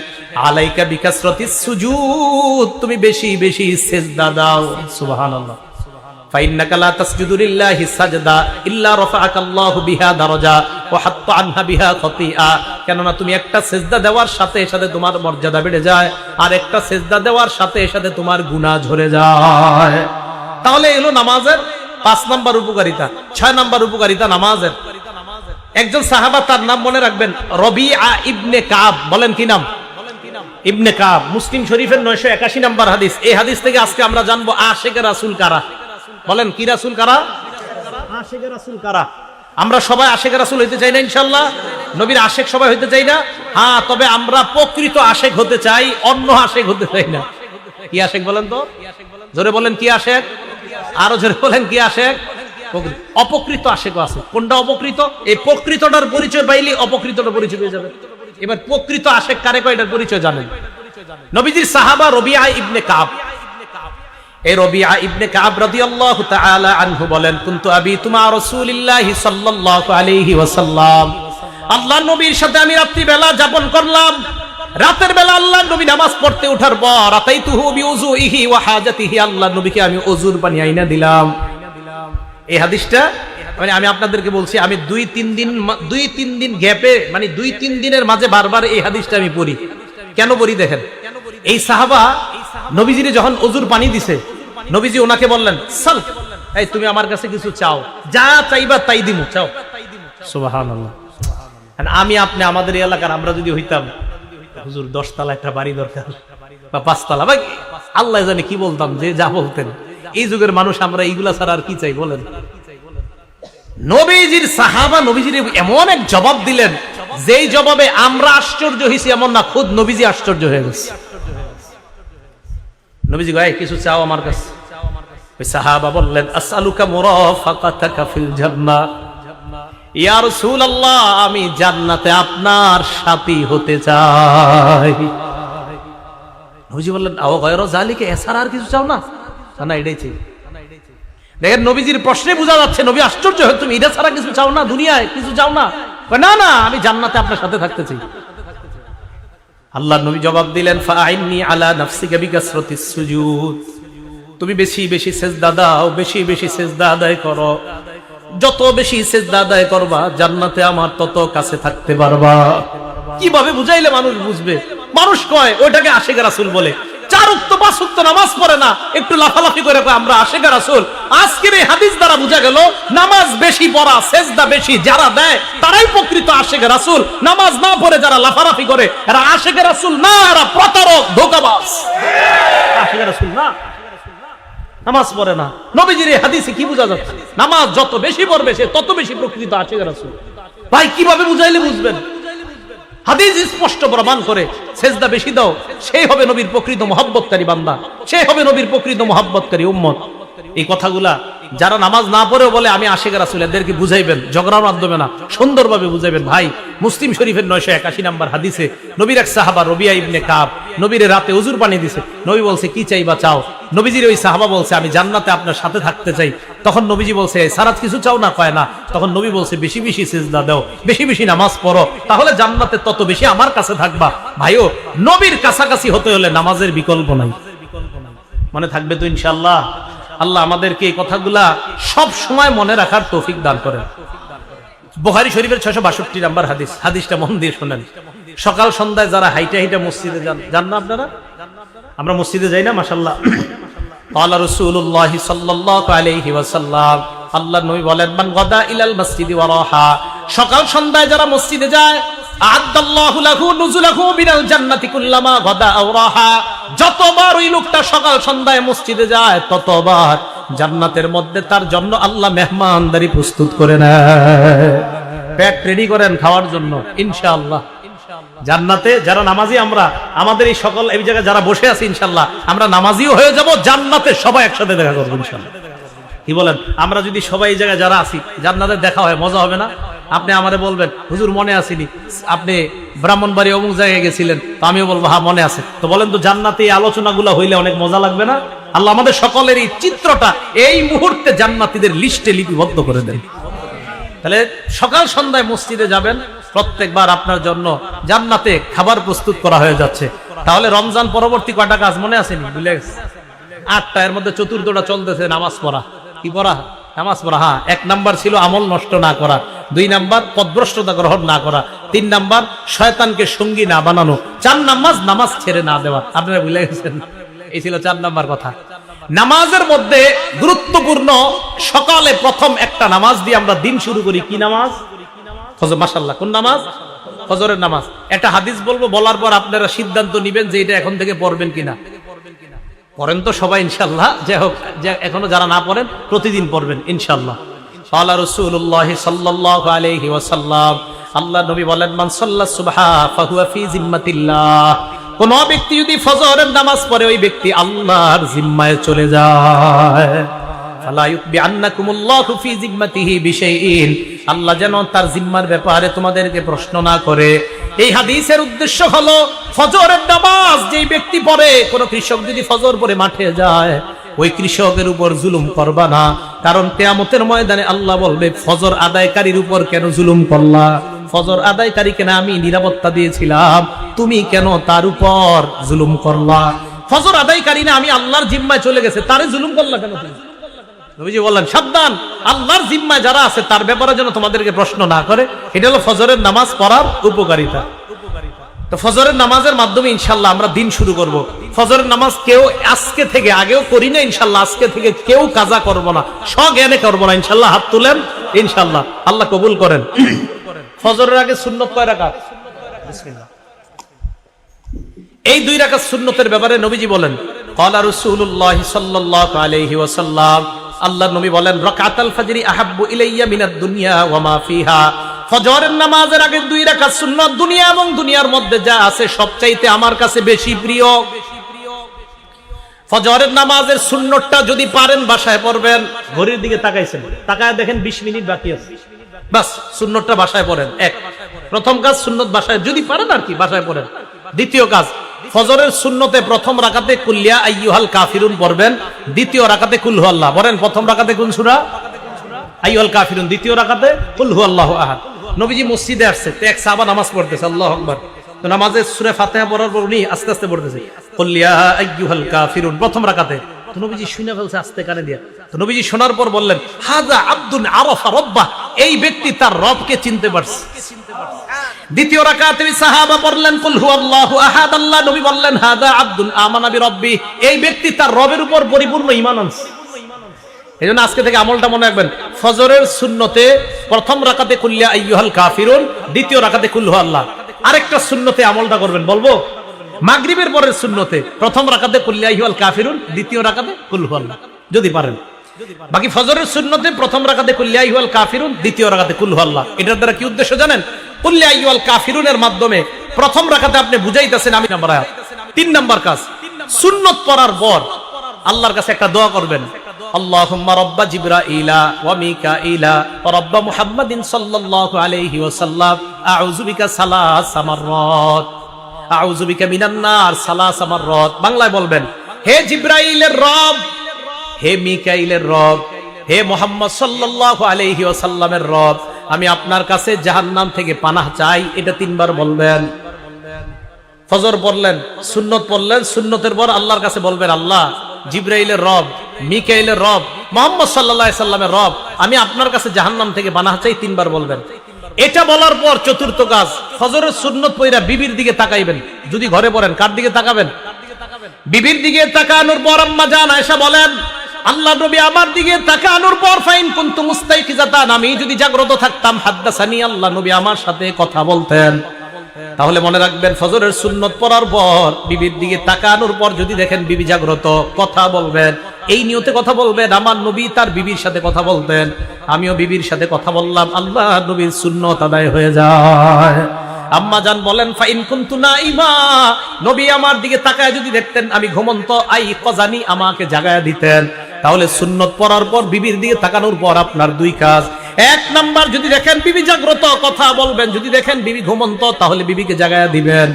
আলাইকা বিকাসরাতিস সুজুদ, তুমি বেশি বেশি সিজদা দাও। সুবহানাল্লাহ। ফাইন্নাকা লা তাসজুদু লিল্লাহি সাজদা ইল্লা রাফাআকাল্লাহু বিহা দারাজা ওয়া হাত্তা আনহা বিহা খাতিআ, কেননা তুমি একটা সিজদা দেওয়ার সাথে সাথে তোমার মর্যাদা বেড়ে যায়, আর একটা সিজদা দেওয়ার সাথে সাথে তোমার গুনাহ ঝরে যায়। তাহলে এলো নামাজের 5 নাম্বার উপকারিতা। 6 নাম্বার উপকারিতা নামাজের, একজন সাহাবা, তার নাম মনে রাখবেন, রবিআ ইবনে কাব। বলেন কি নাম? ইবনে কাব। মুসলিম শরীফের 981 নাম্বার হাদিস। এই হাদিস থেকে আজকে আমরা জানবো আশিকে রাসূল কারা। বলেন কি রাসূল কারা? আশিকে রাসূল কারা? আমরা সবাই আশিকে রাসূল হইতে চাই না ইনশাআল্লাহ? নবীর আশিক সবাই হইতে চাই না? হ্যাঁ, তবে আমরা প্রকৃত আশিক হতে চাই, অন্য আশিক হতে চাই না। কি আশিক বলেন তো? জোরে বলেন, কি আশিক? আরো জোরে বলেন কি আশেক? অপকৃত আশেক আছে। কোনটা অপকৃত? এই প্রকৃতটার পরিচয় পাইলে অপকৃতটার পরিচয় পেয়ে যাবে। এবার প্রকৃত আশেক কারে কয় এটার পরিচয় জানেন? নবীজির সাহাবা রবিআ ইবনে কাব, এই রবিআ ইবনে কাব রাদিয়াল্লাহু তাআলা আনহু বলেন, কুনতু আবিতু মা রাসূলিল্লাহি সাল্লাল্লাহু আলাইহি ওয়াসাল্লাম, আল্লাহর নবীর সাথে আমি রাত্রি বেলা যাপন করলাম। রাতের বেলা আল্লাহর নবী নামাজ পড়তে ওঠার পর আতাইতুহু বিউযুইহি ওয়া হাজাতিহি, আল্লাহর নবীকে আমি ওযুর পানি আইনা দিলাম। এই হাদিসটা মানে আমি আপনাদেরকে বলছি, আমি 2-3 দিন গ্যাপে, মানে 2-3 দিনের মাঝে বারবার এই হাদিসটা আমি পড়ি। কেন পড়ি দেখেন, এই সাহাবা নবীজিরে যখন ওযুর পানি দিছে, নবীজি ওনাকে বললেন, সাল, এই তুমি আমার কাছে কিছু চাও, যা চাইবা তাই দিমু, চাও। সুবহানাল্লাহ। আমি আপনি আমাদের এলাকার আমরা যদি হইতাম, হুজুর 10 তলা একটা বাড়ি দরকার বা 5 তলা, ভাই আল্লাহ জানে কি বলতাম, যে যা বলতেন। এই যুগের মানুষ আমরা এইগুলা ছাড়া আর কি চাই বলেন? নবীজির সাহাবা নবীজির এমন এক জবাব দিলেন, যেই জবাবে আমরা আশ্চর্য হইছি এমন না, খুদ নবীজি আশ্চর্য হয়ে গেছে। নবীজি ভাই কিছু চাও আমার কাছে। ওই সাহাবা বললেন, আসআলুকা মুরাফাকাতাকা ফিল জান্নাহ, ইয়া রাসূলুল্লাহ, আমি জান্নাতে আপনার সাথী হতে চাই। নবীজি বললেন, আও গায়রা যালিকা, এছাড়া আর কিছু চাও না? না, এটাই চাই। দেখেন নবীজির প্রশ্নে বোঝা যাচ্ছে নবী আশ্চর্য হয়, তুমি এটা ছাড়া কিছু চাও না, দুনিয়ায় কিছু চাও না? না না, আমি জান্নাতে আপনার সাথে থাকতে চাই। আল্লাহর নবী জবাব দিলেন, ফাআইন্নি আলা নাফসিকা বিকাসরাতিস সুজুদ, তুমি বেশি বেশি সিজদা দাও, বেশি বেশি সিজদা আদায় করো। যত বেশি সিজদা আদায় করবা, জান্নাতে আমার তত কাছে থাকতে পারবা। কিভাবে বুঝাইলে মানুষ বুঝবে? মানুষ কয় ওইটাকে আশিক রাসূল বলে। 4 ওয়াক্ত 5 ওয়াক্ত নামাজ পড়ে না, একটু লাফালাফি করে কয় আমরা আশিক রাসূল। আজকের এই হাদিস দ্বারা বোঝা গেল, নামাজ বেশি পড়া, সিজদা বেশি যারা দেয় তারাই প্রকৃত আশিক রাসূল। নামাজ না পড়ে যারা লাফালাফি করে এরা আশিক রাসূল না, এরা প্রতারক, ধোঁকাবাজ। আশিক রাসূল না, নামাজ পড়ে না। নবীজির এই হাদিসে কি বোঝা যাচ্ছে? নামাজ যত বেশি পড়বে সে তত বেশি প্রকৃত আশিক রাসূল। ভাই কিভাবে বুঝাইলে বুঝবেন? হাদিস স্পষ্ট প্রমাণ করে, সিজদা বেশি দাও, সেই হবে নবীর প্রকৃত মহব্বতকারী বান্দা, সে হবে নবীর প্রকৃত মহব্বতকারী উম্মত। এই কথাগুলা যারা নামাজ না পড়েও বলে আমি আশিক রাসূল, এদেরকে বুঝাইবেন, ঝগড়ার মাধ্যমে না, সুন্দরভাবে বুঝাইবেন। ভাই মুসলিম শরীফের 981 নম্বর হাদিসে নবীর এক সাহাবা রবিআ ইবনে কাব নবীর রাতে ওযুর পানি দিছে। নবী বলছে, কি চাইবা চাও? নবীজির ওই সাহাবা বলছে, আমি জান্নাতে আপনার সাথে থাকতে চাই। তখন নবীজি বলছে, সারাত কিছু চাও না? কয় না। তখন নবী বলছে, বেশি বেশি সিজদা দাও, বেশি বেশি নামাজ পড়ো, তাহলে জান্নাতে তত বেশি আমার কাছে থাকবা। ভাইও নবীর কাছাকাছি হতে হলে নামাজের বিকল্প নাই। মনে থাকবে তো ইনশাআল্লাহ? আল্লাহ আমাদেরকে এই কথাগুলা সব সময় মনে রাখার তৌফিক দান করেন। বুখারী শরীফের 662 নম্বর হাদিস, হাদিসটা মন দিয়ে শুনেন। সকাল সন্ধ্যায় যারা হাইটা হাইটা মসজিদে যান না আপনারা? আমরা মসজিদে যাই না? মাশাআল্লাহ। ক্বালা রাসূলুল্লাহ সাল্লাল্লাহু আলাইহি ওয়াসাল্লাম, আল্লাহর নবী বলেন, মান গাদা ইলাল মসজিদি ওয়া রাহা, সকাল সন্ধ্যায় যারা মসজিদে যায়, আ'আদাল্লাহু লাহু নুজুলাহু মিনাল জান্নাতি কুল্লামা গাদা আও রাহা, যতবার ওই লোকটা সকাল সন্ধ্যায় মসজিদে যায় ততবার জান্নাতের মধ্যে তার জন্য আল্লাহ মেহমানদারি প্রস্তুত করে নেয়। পেট রেডি করেন খাওয়ার জন্য ইনশাআল্লাহ। জান্নাতে যারা নামাজি, আমরা আমাদের এই সকল এই জায়গায় যারা বসে আছি ইনশাআল্লাহ আমরা নামাজিও হয়ে যাব, জান্নাতে সবাই একসাথে দেখা করব ইনশাআল্লাহ। কি বলেন? আমরা যদি সবাই এই জায়গায় যারা আছি জান্নাতে দেখা হয়, মজা হবে না? আপনি আমারে বলবেন, হুজুর মনে আসেনি, আপনি ব্রাহ্মণবাড়ি অমুক জায়গায় গেছিলেন, তো আমিও বলবো হ্যাঁ মনে আছে। তো বলেন তো জান্নাতে এই আলোচনাগুলো হইলে অনেক মজা লাগবে না? আল্লাহ আমাদের সকলের এই চিত্রটা এই মুহূর্তে জান্নাতীদের লিস্টে লিপিবদ্ধ করে দেন। তাহলে সকাল সন্ধ্যায় মসজিদে যাবেন, প্রত্যেকবার আপনার জন্য জান্নাতে খাবার প্রস্তুত করা হয়ে যাচ্ছে। তাহলে রমজান পরবর্তী কয়টা কাজ মনে আসেনি? ভুলে গেছে 8টা, এর মধ্যে চতুর্থটা চলতেছে নামাজ পড়া। কি পড়া? নামাজ পড়া। হ্যাঁ, 1 নাম্বার ছিল আমল নষ্ট না করা, 2 নাম্বার পদভ্রষ্টতা গ্রহণ না করা, 3 নাম্বার শয়তানকে সঙ্গী না বানানো, 4 নাম্বার নামাজ ছেড়ে না দেওয়া। আপনারা ভুলে গেছেন? এই ছিল 4 নাম্বার কথা। নামাজের মধ্যে গুরুত্বপূর্ণ, সকালে প্রথম একটা নামাজ দিয়ে আমরা দিন শুরু করি। কি নামাজ? ফজর। মাশাআল্লাহ। কোন নামাজ? ফজরের নামাজ। একটা হাদিস বলবো, বলার পর আপনারা সিদ্ধান্ত নেবেন যে এটা এখন থেকে পড়বেন কিনা। পড়েন তো সবাই ইনশাআল্লাহ। যাই হোক, এখনো যারা না পড়েন প্রতিদিন পড়বেন ইনশাআল্লাহ। ক্বালা রাসূলুল্লাহ সাল্লাল্লাহু আলাইহি ওয়াসাল্লাম, আল্লাহর নবী বলেন, মান সাল্লা সুবহা ফাহুয়া ফি জিম্মাতিল্লাহ, কোন ব্যক্তি যদি ফজরের নামাজ পড়ে ওই ব্যক্তি আল্লাহর জিম্মায় চলে যায়। ফালা ইউতবিআন্নাকুমুল্লাহু ফি জিম্মাতিহি বিশাইইন, আল্লাহ যেন তার জিম্মার ব্যাপারে তোমাদেরকে প্রশ্ন না করে। এই হাদিসের উদ্দেশ্য হলো ফজরের নামাজ যেই ব্যক্তি পড়ে, কোন কৃষক যদি ফজর পড়ে মাঠে যায়, ওই কৃষকের উপর জুলুম করবা না, কারণ কিয়ামতের ময়দানে আল্লাহ বলবে ফজর আদায়কারীর উপর কেন জুলুম করলা? ফজর আদায়কারীকে না আমি নিরাপত্তা দিয়েছিলাম, তুমি কেন তার উপর জুলুম করলা? ফজর আদায়কারী না আমি আল্লাহর জিম্মায় চলে গেছে, তারে জুলুম করলা কেন তুমি? নবীজি বললেন সাবধান, আল্লাহর জিম্মায় যারা আছে তার ব্যাপারে যেন তোমাদেরকে প্রশ্ন না করে। এটা হলো ফজরের নামাজ পড়ার উপকারিতা। তো ফজরের নামাজের মাধ্যমে ইনশাআল্লাহ আমরা দিন শুরু করব। ফজরের নামাজ কেউ আজকে থেকে, আগেও করি না ইনশাআল্লাহ, আজকে থেকে কেউ কাজা করব না, স্বজ্ঞানে করব না ইনশাআল্লাহ। হাত তুলেন ইনশাআল্লাহ, আল্লাহ কবুল করেন। ফজরের আগে সুন্নত কয় রাকাত? বিসমিল্লাহ। এই 2 রাকাত সুন্নতের ব্যাপারে নবীজি বলেন, ক্বালা রাসূলুল্লাহ সাল্লাল্লাহু আলাইহি ওয়াসাল্লাম, আল্লাহর নবী বলেন, রাকাতুল ফজরি আহাব্বু ইলাইয়া মিনাদ দুনিয়া ওয়া মা ফিহা, ফজরের নামাজের আগে 2 রাকাত সুন্নাত দুনিয়া এবং দুনিয়ার মধ্যে যা আছে সবচাইতে আমার কাছে বেশি প্রিয়। ফজরের নামাজের সুন্নতটা যদি পারেন বাসায় পড়বেন। ঘড়ির দিকে তাকাইছেন, তাকায় দেখেন 20 মিনিট বাকি আছে, বাস সুন্নতটা বাসায় পড়েন। প্রথম কাজ সুন্নত বাসায় যদি পারেন আর কি বাসায় পড়েন। দ্বিতীয় কাজ, ফজরের সুন্নতে প্রথম রাকাতে কুল ইয়া আইয়ুহাল কাফিরুন পড়বেন, দ্বিতীয় রাকাতে কুল হুয়াল্লাহ। বলেন প্রথম রাকাতে কোন সূরা? আইয়ুহাল কাফিরুন, দ্বিতীয় রাকাতে কুল হুয়াল্লাহু আহাদ। নবীজি মসজিদে আসছে, তো এক সাহাবা নামাজ পড়তেছে, আল্লাহু আকবার। তো নামাজে সূরা ফাতিহা পড়ার পর উনি আস্তে আস্তে পড়তেছে কুল ইয়া আইয়ুহাল কাফিরুন প্রথম রাকাতে। তো নবীজি শুনে ফেলছে আস্তে কানে দিয়া। তো নবীজি শোনার পর বললেন, হাযা আব্দুন আরাফা রাব্বাহ, এই ব্যক্তি তার রবকে চিনতে পারছে। দ্বিতীয় রাকাতে সাহাবা পড়লেন কুল হুয়াল্লাহু আহাদ, আল্লাহ নবী বললেন হাযা আব্দুন আমানা বিরাব্বি, এই ব্যক্তি তার রবের উপর পরিপূর্ণ ঈমান আনছে। এজন্য আজকে থেকে আমলটা মনে রাখবেন, ফজরের সুন্নতে প্রথম রাকাতে কুল ইয়া আইয়ুহাল কাফিরুন, দ্বিতীয় রাকাতে কুল হুয়াল্লাহ। আরেকটা সুন্নতে আমলটা করবেন, বলবো মাগরিবের পরের সুন্নতে প্রথম রাকাতে কুল ইয়া আইয়ুহাল কাফিরুন, দ্বিতীয় রাকাতে কুল হুয়াল্লাহ যদি পারেন। বাকি ফজরের সুন্নতে প্রথম রাকাতে কুল ইয়া আইয়ুহাল কাফিরুন, দ্বিতীয় রাকাতে কুল হুয়াল্লাহ। এটার দ্বারা কি উদ্দেশ্য জানেন? কুল ইয়া আইয়ুহাল কাফিরুনের মাধ্যমে প্রথম রাকাতে আপনি বুঝাইতেছেন আমি নাম্বার আয়াত। 3 নাম্বার কাজ, সুন্নত পড়ার পর আল্লাহর কাছে একটা দোয়া করবেন, আল্লাহুম্মা রাব্বা জিবরাইলা ওয়া মিকাইলা ওয়া রাব্বা মুহাম্মাদিন সাল্লাল্লাহু আলাইহি ওয়াসাল্লাম আউযু বিকা সালাসা মাররাত, আউযু বিকা মিনান নার সালাসা মাররাত। বাংলায় বলবেন, হে জিবরাইলের রব, হে মিকাইলের রব, হে মুহাম্মদ সাল্লাল্লাহু আলাইহি ওয়াসাল্লামের রব, আমি আপনার কাছে জাহান্নাম থেকে পানাহ চাই। এটা 3 বার বলবেন। ফজর পড়লেন, সুন্নত পড়লেন, সুন্নতের পর আল্লাহর কাছে বলবেন, আল্লাহ জিবরাইলের রব, মিকাইলের রব, মুহাম্মদ সাল্লাল্লাহু আলাইহি সাল্লামের রব, আমি আপনার কাছে জাহান্নাম থেকে পানাহ চাই। 3 বার বলবেন। এটা বলার পর চতুর্থ কাজ, ফজরের সুন্নত পড়া বিবির দিকে তাকাইবেন। যদি ঘরে পড়েন, কার দিকে তাকাবেন? বিবির দিকে তাকানোর পর আম্মা জান আয়েশা বলেন, আল্লাহ নবী আমার দিকে তাকানোর পর ফাইন কুনতু মুস্তাইকিজাতান, আমি যদি জাগ্রত থাকতাম, হাদ্দাসানি, আল্লাহ নবী আমার সাথে কথা বলতেন। তাহলে মনে রাখবেন, ফজরের সুন্নত পড়ার পর বিবির দিকে তাকানোর পর যদি দেখেন বিবি জাগ্রত, কথা বলবেন। এই নিয়তে কথা বলবেন, আমার নবী তার বিবির সাথে কথা বলতেন, আমিও বিবির সাথে কথা বললাম, আল্লাহ নবীর সুন্নত আদায় হয়ে যায়। আম্মা জান বলেন, ফাইন কুনতু নাইমা, নবী আমার দিকে তাকায় যদি দেখতেন আমি ঘুমন্ত, আই কজানি, আমাকে জাগায়া দিতেন। তাহলে সুন্নত পড়ার পর বিবির দিকে তাকানোর পর আপনার 2 কাজ। 1 নাম্বার, যদি দেখেন বিবি জাগ্রত, কথা বলবেন, যদি দেখেন বিবি ঘুমন্ত, তাহলে বিবিকে জাগায়া দিবেন।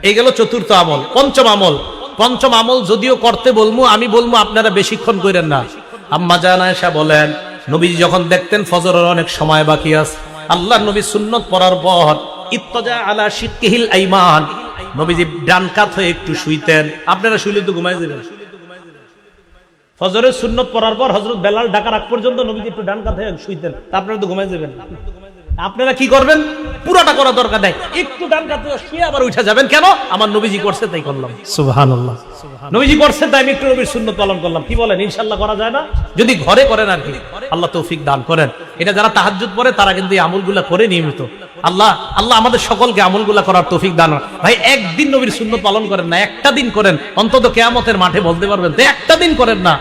এই গেল চতুর্থ আমল। পঞ্চম আমল যদিও করতে বলবো, আমি বলবো আপনারা বেশিক্ষণ করেন না। আম্মা জান আয়েশা বলেন, নবী যখন দেখতেন ফজরের অনেক সময় বাকি আছে, আল্লাহর নবী সুন্নত পড়ার পর ইত্তাজা আলা শিক্কিহিল আইমান, নবীজি ডান কাত হয়ে একটু শুইতেন। আপনারা শুইলে তো ঘুমায় যাবেন। ফজরের সুন্নত পড়ার পর হযরত বেলাল ডাকার আগ পর্যন্ত নবীজি একটু ডান কাত হয়ে শুইতেন, আপনারা তো ঘুমায় যাবেন। আপনারা কি করবেন? পুরাটা করা দরকার নাই, একটু ডান কাত হয়ে শুয়ে আবার উঠে যাবেন। কেন? আমার নবীজি করছে তাই করলাম। সুবহানাল্লাহ, নবীজি করছে তাই আমি একটু নবীর সুন্নত পালন করলাম। কি বলেন? ইনশাআল্লাহ করা যায় না? যদি ঘরে করেন আর কি, আল্লাহ তৌফিক দান করেন। এটা যারা তাহাজ্জুদ পড়ে তারা কিন্তু এই আমলগুলা করে নিয়মিত। আল্লাহ আমাদের সকলকে আমলগুলা করার তৌফিক দান। ভাই একদিন নবীর সুন্নত পালন করেন না, একটা দিন করেন, অন্তত কিয়ামতের মাঠে বলতে পারবেন তো একটা দিন করেন না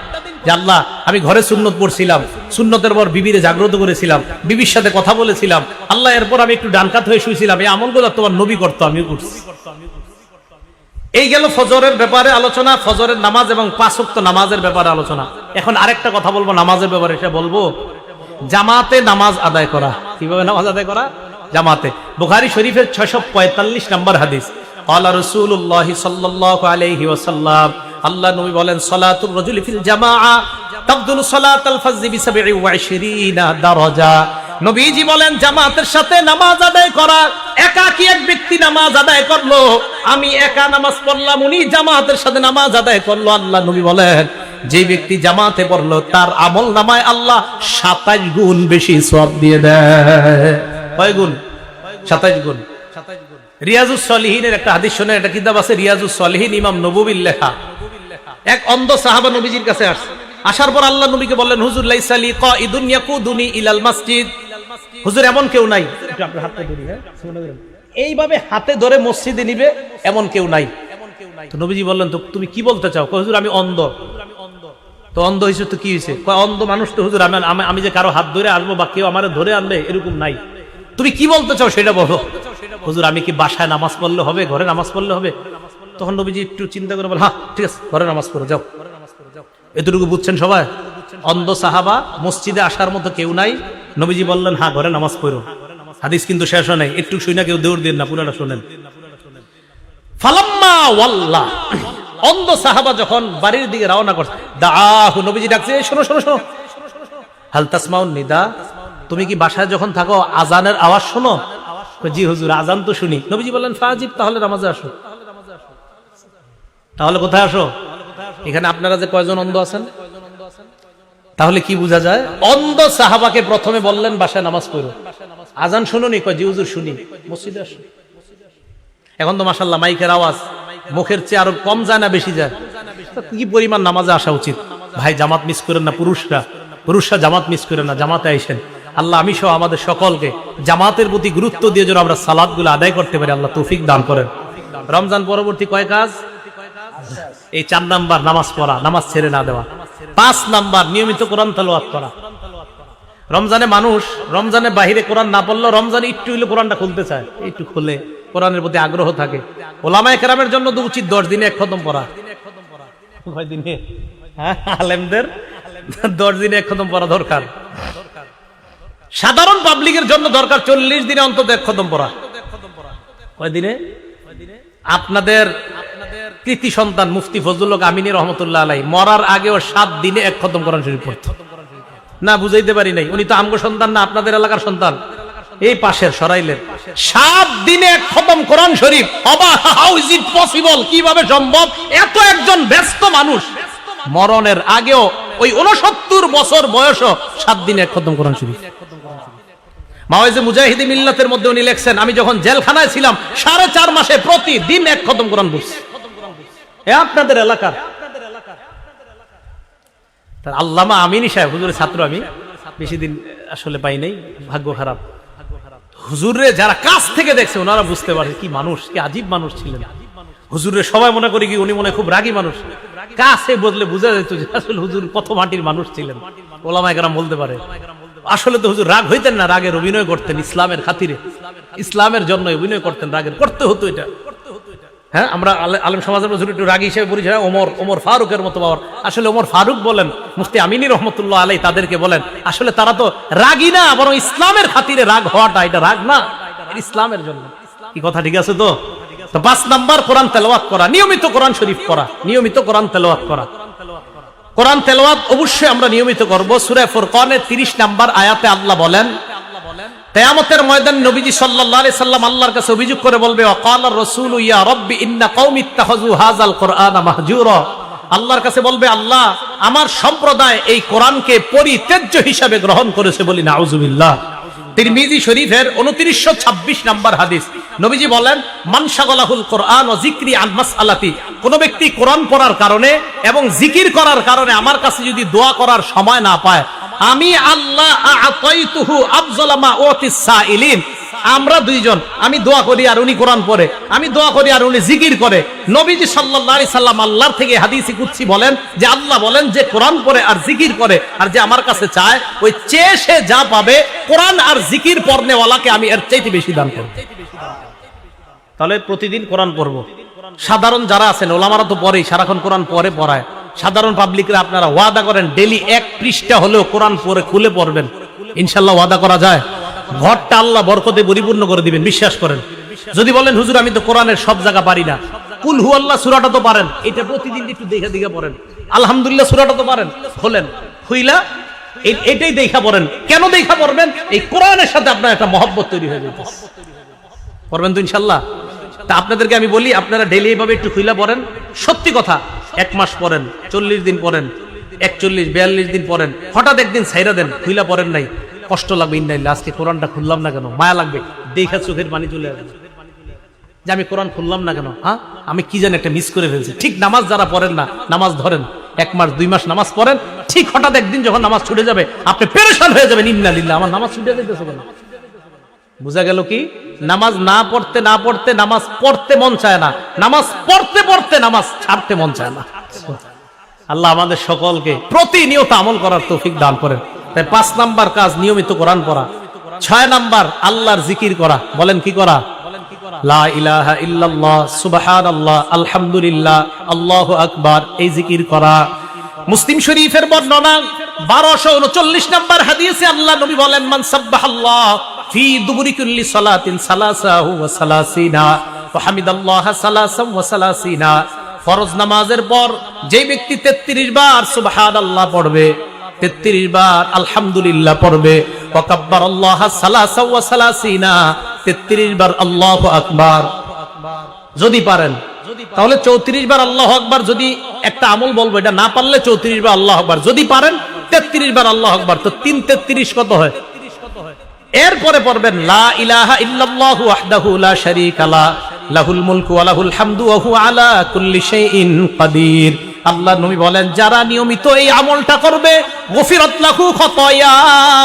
যে আল্লাহ আমি ঘরে সুন্নত পড়ছিলাম, সুন্নতের পর বিবিরে জাগ্রত করেছিলাম, বিবির সাথে কথা বলেছিলাম, আল্লাহ এরপর আমি একটু ডান কাত হয়ে শুয়েছিলাম, এই আমলগুলো তোমার নবী করতো, আমিও করছি। এই গেল ফজরের ব্যাপারে আলোচনা, ফজরের নামাজ এবং 5 ওয়াক্ত নামাজের ব্যাপারে আলোচনা। এখন আরেকটা কথা বলবো নামাজের ব্যাপারে, এটা বলবো জামাতে নামাজ আদায় করা। কিভাবে নামাজ আদায় করা? জামাতে। বুখারী শরীফের 645 নম্বর হাদিস, ক্বালা রাসূলুল্লাহ সাল্লাল্লাহু আলাইহি ওয়াসাল্লাম, আল্লাহ নবী বলেন, সালাতুর রাজুলি ফিল জামাআ তাবদুলু সালাতাল ফাজরি বি 27 দারাজা। নবীজি বলেন, জামাতের সাথে নামাজ আদায় করা, একাকী এক ব্যক্তি নামাজ আদায় করলো, আমি একা নামাজ পড়লাম, উনি জামাতের সাথে নামাজ আদায় করলো, আল্লাহ নবী বলেন যে ব্যক্তি জামাতে পড়লো তার আমল নামায় আল্লাহ 27 গুণ বেশি সওয়াব দিয়ে দেয়। কয় গুণ? 27 গুণ। রিয়াজুস সলিহিনের একটা হাদিস শুনে, একটা কিতাব আছে রিয়াজুস সলিহিন, ইমাম নববীর লেখা। এক অন্ধ সাহাবা নবীজির কাছে আসছে, আসার পর আল্লাহ নবীকে বললেন, হুজুর লাইসা লি কাইদুন ইয়াকুদুনি ইলাল মসজিদ, হুজুর এমন কেউ নাই, একটু আপনার হাতটা ধরি, হ্যাঁ এইভাবে হাতে ধরে মসজিদে নিবে এমন কেউ নাই। তো নবীজি বললেন, তো তুমি কি বলতে চাও? হুজুর আমি অন্ধ। তো অন্ধ হয়েছে তো কি হয়েছে? অন্ধ মানুষ তো হুজুর, আমি যে কারো হাত ধরে আসবো বা কেউ আমার ধরে আনবে এরকম নাই, তুমি কি বলতে চাও সেটা বলো। হুজুর আমি কি বাসায় নামাজ পড়লে হবে, ঘরে নামাজ পড়লে হবে? তখন নবীজি একটু চিন্তা করে বল, হ্যাঁ ঠিক আছে, ঘরে নামাজ পড়ো যাও। এতটুকু বুঝছেন সবাই? অন্ধ সাহাবা, মসজিদে আসার মতো কেউ নাই, নবীজি বললেন হ্যাঁ ঘরে নামাজ পড়ো। হাদিস কিন্তু শেষ হয় নাই, একটু শুই না, কেউ দৌড় দিন না, পুরোটা শোনেন। ফালাম্মা ওয়াল্লা, অন্ধ সাহাবা যখন বাড়ির দিকে রওনা করছে, দাআহু, নবীজি ডাকছে, শোনো শোনো শোনো, হাল তাসমাউন নিদা, তুমি কি বাসায় যখন থাকো আজানের আওয়াজ শোনো? জি হুজুর আজান তো শুনি। নবীজি বললেন ফাজিব, তাহলে নামাজে আসো। তাহলে কোথায় আসো? এখানে আপনারা যে কয়জন অন্ধ আছেন, তাহলে কি বোঝা যায়? অন্ধ সাহাবাকে প্রথমে বললেন বাসায় নামাজ পড়ো, আজান শুনুনি? কয় জি হুজুর শুনি। মসজিদে আসো। এখন তো মাশাআল্লাহ মাইকের আওয়াজ মুখের চেয়ে আরো কম যায় না বেশি যায়? কি পরিমাণ নামাজে আসা উচিত। ভাই জামাত মিস করেন না, পুরুষরা জামাত মিস করেন না, জামাতে আইসেন। আল্লাহ আমি সহ আমাদের সকলকে জামাতের প্রতি গুরুত্ব দিয়ে যেন আমরা সালাতগুলো আদায় করতে পারি, আল্লাহ তৌফিক দান করেন। রমজান পরবর্তী কয় কাজ? এই 4 নাম্বার নামাজ পড়া, নামাজ ছেড়ে না দেওয়া। 5 নাম্বার নিয়মিত কোরআন তেলাওয়াত করা। রমজানে মানুষ রমজানের বাহিরে কোরআন না পড়লেও রমজানে একটু হইলে কোরআনটা খুলতে চায়, একটু খুলে কোরআনের প্রতি আগ্রহ থাকে। ওলামায়ে কেরামের জন্য তো উচিত 10 দিনে 1 খতম পড়া। কয় দিনে? হ্যাঁ, আলেমদের 10 দিনে 1 খতম পড়া দরকার। সাধারণ পাবলিকের জন্য দরকার 40 দিনে অন্তত 1 খতম পড়া। কয় দিনে? আপনাদের কৃতি সন্তান মুফতি ফজলুল হক আমিনী রহমতুল্লাহ আলাইহি মরার আগেও 7 দিনে 1 খতম কোরআন শরীফ পড়তো। না বুঝাইতে পারি নাই, উনি তো আমগো সন্তান না, আপনাদের এলাকার সন্তান, এই পাশের সরাইলের। 7 দিনে 1 খতম কোরআন শরীফ। How is it possible? কিভাবে সম্ভব? এত একজন ব্যস্ত মানুষ মরণের আগেও ওই 69 বছর বয়সও 7 দিনে 1 খতম কোরআন শরীফ। মাওয়াইজে মুজাহিদি মিল্লাতের মধ্যে উনি লেখছেন, আমি যখন জেলখানায় ছিলাম 4.5 মাসে প্রতিদিন 1 খতম কোরআন পড়ছি। এ আপনাদের এলাকার আল্লামা আমিনী সাহেব, হুজুরের ছাত্র, আমি বেশি দিন আসলে পাই নাই, ভাগ্য খারাপ। হুজুরে যারা কাছ থেকে দেখছে ওনারা বুঝতে পারে কি মানুষ, কি আজীব মানুষ ছিলেন। হুজুরে সবাই মনে করি কি উনি মনে খুব রাগী মানুষ, কাছে বদলে বোঝা যেত যে আসলে হুজুর কত মাটির মানুষ ছিলেন। ওলামায়ে কেরাম বলতে পারে আসলে তো হুজুর রাগ হইতেন না, রাগের অভিনয় করতেন, ইসলামের খাতিরে, ইসলামের জন্য অভিনয় করতেন, রাগের করতে হতো এটা। হ্যাঁ, আমরা আলেম সমাজের মধ্যে একটু রাগী হিসেবে পরিচয়, ওমর ফারুকের মতো বাবার। আসলে ওমর ফারুক বলেন, মুফতি আমিনী রহমতুল্লাহ আলাইহি তাদেরকে বলেন, আসলে তারা তো রাগী না, বরং ইসলামের খাতিরে রাগ হওয়াটা এটা রাগ না, ইসলামের জন্য। কি কথা ঠিক আছে তো? 5 নাম্বার কোরআন তেলাওয়াত করা, নিয়মিত কোরআন শরীফ পড়া, নিয়মিত কোরআন তেলাওয়াত করা। কোরআন তেলাওয়াত অবশ্যই আমরা নিয়মিত করব। সূরা ফুরকানের 30 নাম্বার আয়াতে আল্লাহ বলেন, কিয়ামতের ময়দানে নবীজি সাল্লাল্লাহু আলাইহি সাল্লাম আল্লাহর কাছে অভিযোগ করে বলবে, ওয়াকালার রাসূলু ইয়া রাব্বি ইন্না কওমি ইত্তাখাযু হাযাল কুরআনা মাহজুরা। আল্লাহর কাছে বলবে, আল্লাহ আমার সম্প্রদায় এই কোরআনকে পরিত্যাজ্য হিসাবে গ্রহণ করেছে, বলি নাউযুবিল্লাহ। তিরমিজি শরীফের 2926 নাম্বার হাদিস, নবীজি বলেন, মান শাগালাহুল কোরআন ওয়া যিকরি আন মাসআলাতি, কোন ব্যক্তি কোরআন পড়ার কারণে এবং জিকির করার কারণে আমার কাছে যদি দোয়া করার সময় না পায়, আমি আল্লাহ আতাইতুহু আফযালা মা উতিস সাইলিন, আমরা দুইজন, আমি দোয়া করি আর উনি কোরআন পড়ে, আমি দোয়া করি আর উনি জিকির করে। নবীজি সাল্লাল্লাহু আলাইহি সাল্লাম আল্লাহর থেকে হাদিসে কুদসি বলেন যে আল্লাহ বলেন যে কোরআন পড়ে আর জিকির করে আর যে আমার কাছে চায়, ওই চেয়ে সে যা পাবে কোরআন আর জিকির পড়নেওয়ালাকে আমি এর চাইতে বেশি দান করব। তাহলে প্রতিদিন কোরআন পড়ব। সাধারণ যারা আছেন ওলামারা তো পড়েই, সারাক্ষণ কোরআন পড়ায়, সাধারণ পাবলিকরা আপনারা ওয়াদা করেন ডেইলি 1 পৃষ্ঠা হলেও কোরআন পড়ে খুলে পড়বেন, ইনশাআল্লাহ ওয়াদা করা যায় ঘরটা আল্লাহ বরকতে পরিপূর্ণ করে দিবেন, বিশ্বাস করেন। যদি বলেন হুজুর আমি তো কোরআনের সব জায়গা পারি না, কুল হু আল্লাহ সূরাটা তো পারেন, এটা প্রতিদিন একটু দেখে দেখে পড়েন। আলহামদুলিল্লাহ সূরাটা তো পারেন, খোলেন খুইলা এটাই দেখা পড়েন। কেন দেখা পড়বেন? এই কোরআনের সাথে আপনার একটা মহব্বত তৈরি হয়ে যাবে, পড়বেন তো ইনশাআল্লাহ। তা আপনাদেরকে আমি বলি আপনারা ডেইলি এইভাবে একটু খুইলা পড়েন। সত্যি কথা, 1 মাস পড়েন, 40 দিন পড়েন, 41 42 দিন পড়েন, হঠাৎ একদিন ছাইরা দেন, খুইলা পড়েন নাই, কষ্ট লাগবে। ইন্নাইল্লাহ, আজকে কোরআনটা খুললাম না কেন, মায়া লাগবে, দেখা চোখের পানি চলে আসবে যে আমি কোরআন খুললাম না কেন, হ্যাঁ আমি কি জানি একটা মিস করে ফেলছি। ঠিক নামাজ যারা পড়েন না, নামাজ ধরেন 1 মাস 2 মাস নামাজ পড়েন, ঠিক হঠাৎ একদিন যখন নামাজ ছুটে যাবে আপনি পেরেশান হয়ে যাবেন, ইন্নালিল্লাহ আমার নামাজ ছুটে যেতেছে কেন। বুঝা গেল কি? নামাজ না পড়তে না পড়তে নামাজ পড়তে মন চায় না, নামাজ পড়তে পড়তে নামাজ ছাড়তে মন চায় না। আল্লাহ আমাদের সকলকে প্রতিনিয়ত আমল করার তৌফিক দান করেন। তাই 5 নাম্বার কাজ নিয়মিত কোরআন পড়া। 6 নাম্বার আল্লাহর জিকির করা। বলেন কি করা? লা ইলাহা ইল্লাল্লাহ, সুবহানাল্লাহ, আলহামদুলিল্লাহ, আল্লাহু আকবার, এই জিকির করা। মুসলিম শরীফের বর্ণনা 1239 নাম্বার হাদিসে আল্লাহ নবী বলেন মান সাব্বাহাল্লাহ ফি দুবুরি কুল্লি সালাতিন সালাসাহু ওয়া সালাসিনা ওয়া হামিদাল্লাহ সালাসাম ওয়া সালাসিনা। ফরজ নামাজের পর যে ব্যক্তি 33 বার সুবহানাল্লাহ পড়বে, 33 বার আলহামদুলিল্লাহ পড়বে, ওয়া কাব্বারাল্লাহ সালাসাম ওয়া সালাসিনা, 33 বার আল্লাহু আকবার যদি পারেন, তাহলে 34 বার আল্লাহু আকবার। যদি একটা আমল বলবো, এটা না পারলে 34 বার আল্লাহু আকবার, যদি পারেন 33 বার আল্লাহু আকবার, তো 3 33 কত হয়? এরপরে পড়বেন লা ইলাহা ইল্লাল্লাহু ওয়াহদাহু লা শারীকা লা লাহুল মুলকু ওয়া লাহুল হামদু ওয়া হুয়া আলা কুল্লি শাইইন কাদির। আল্লাহ নবী বলেন যারা নিয়মিত এই আমলটা করবে গফিরাত লাহু খাতায়া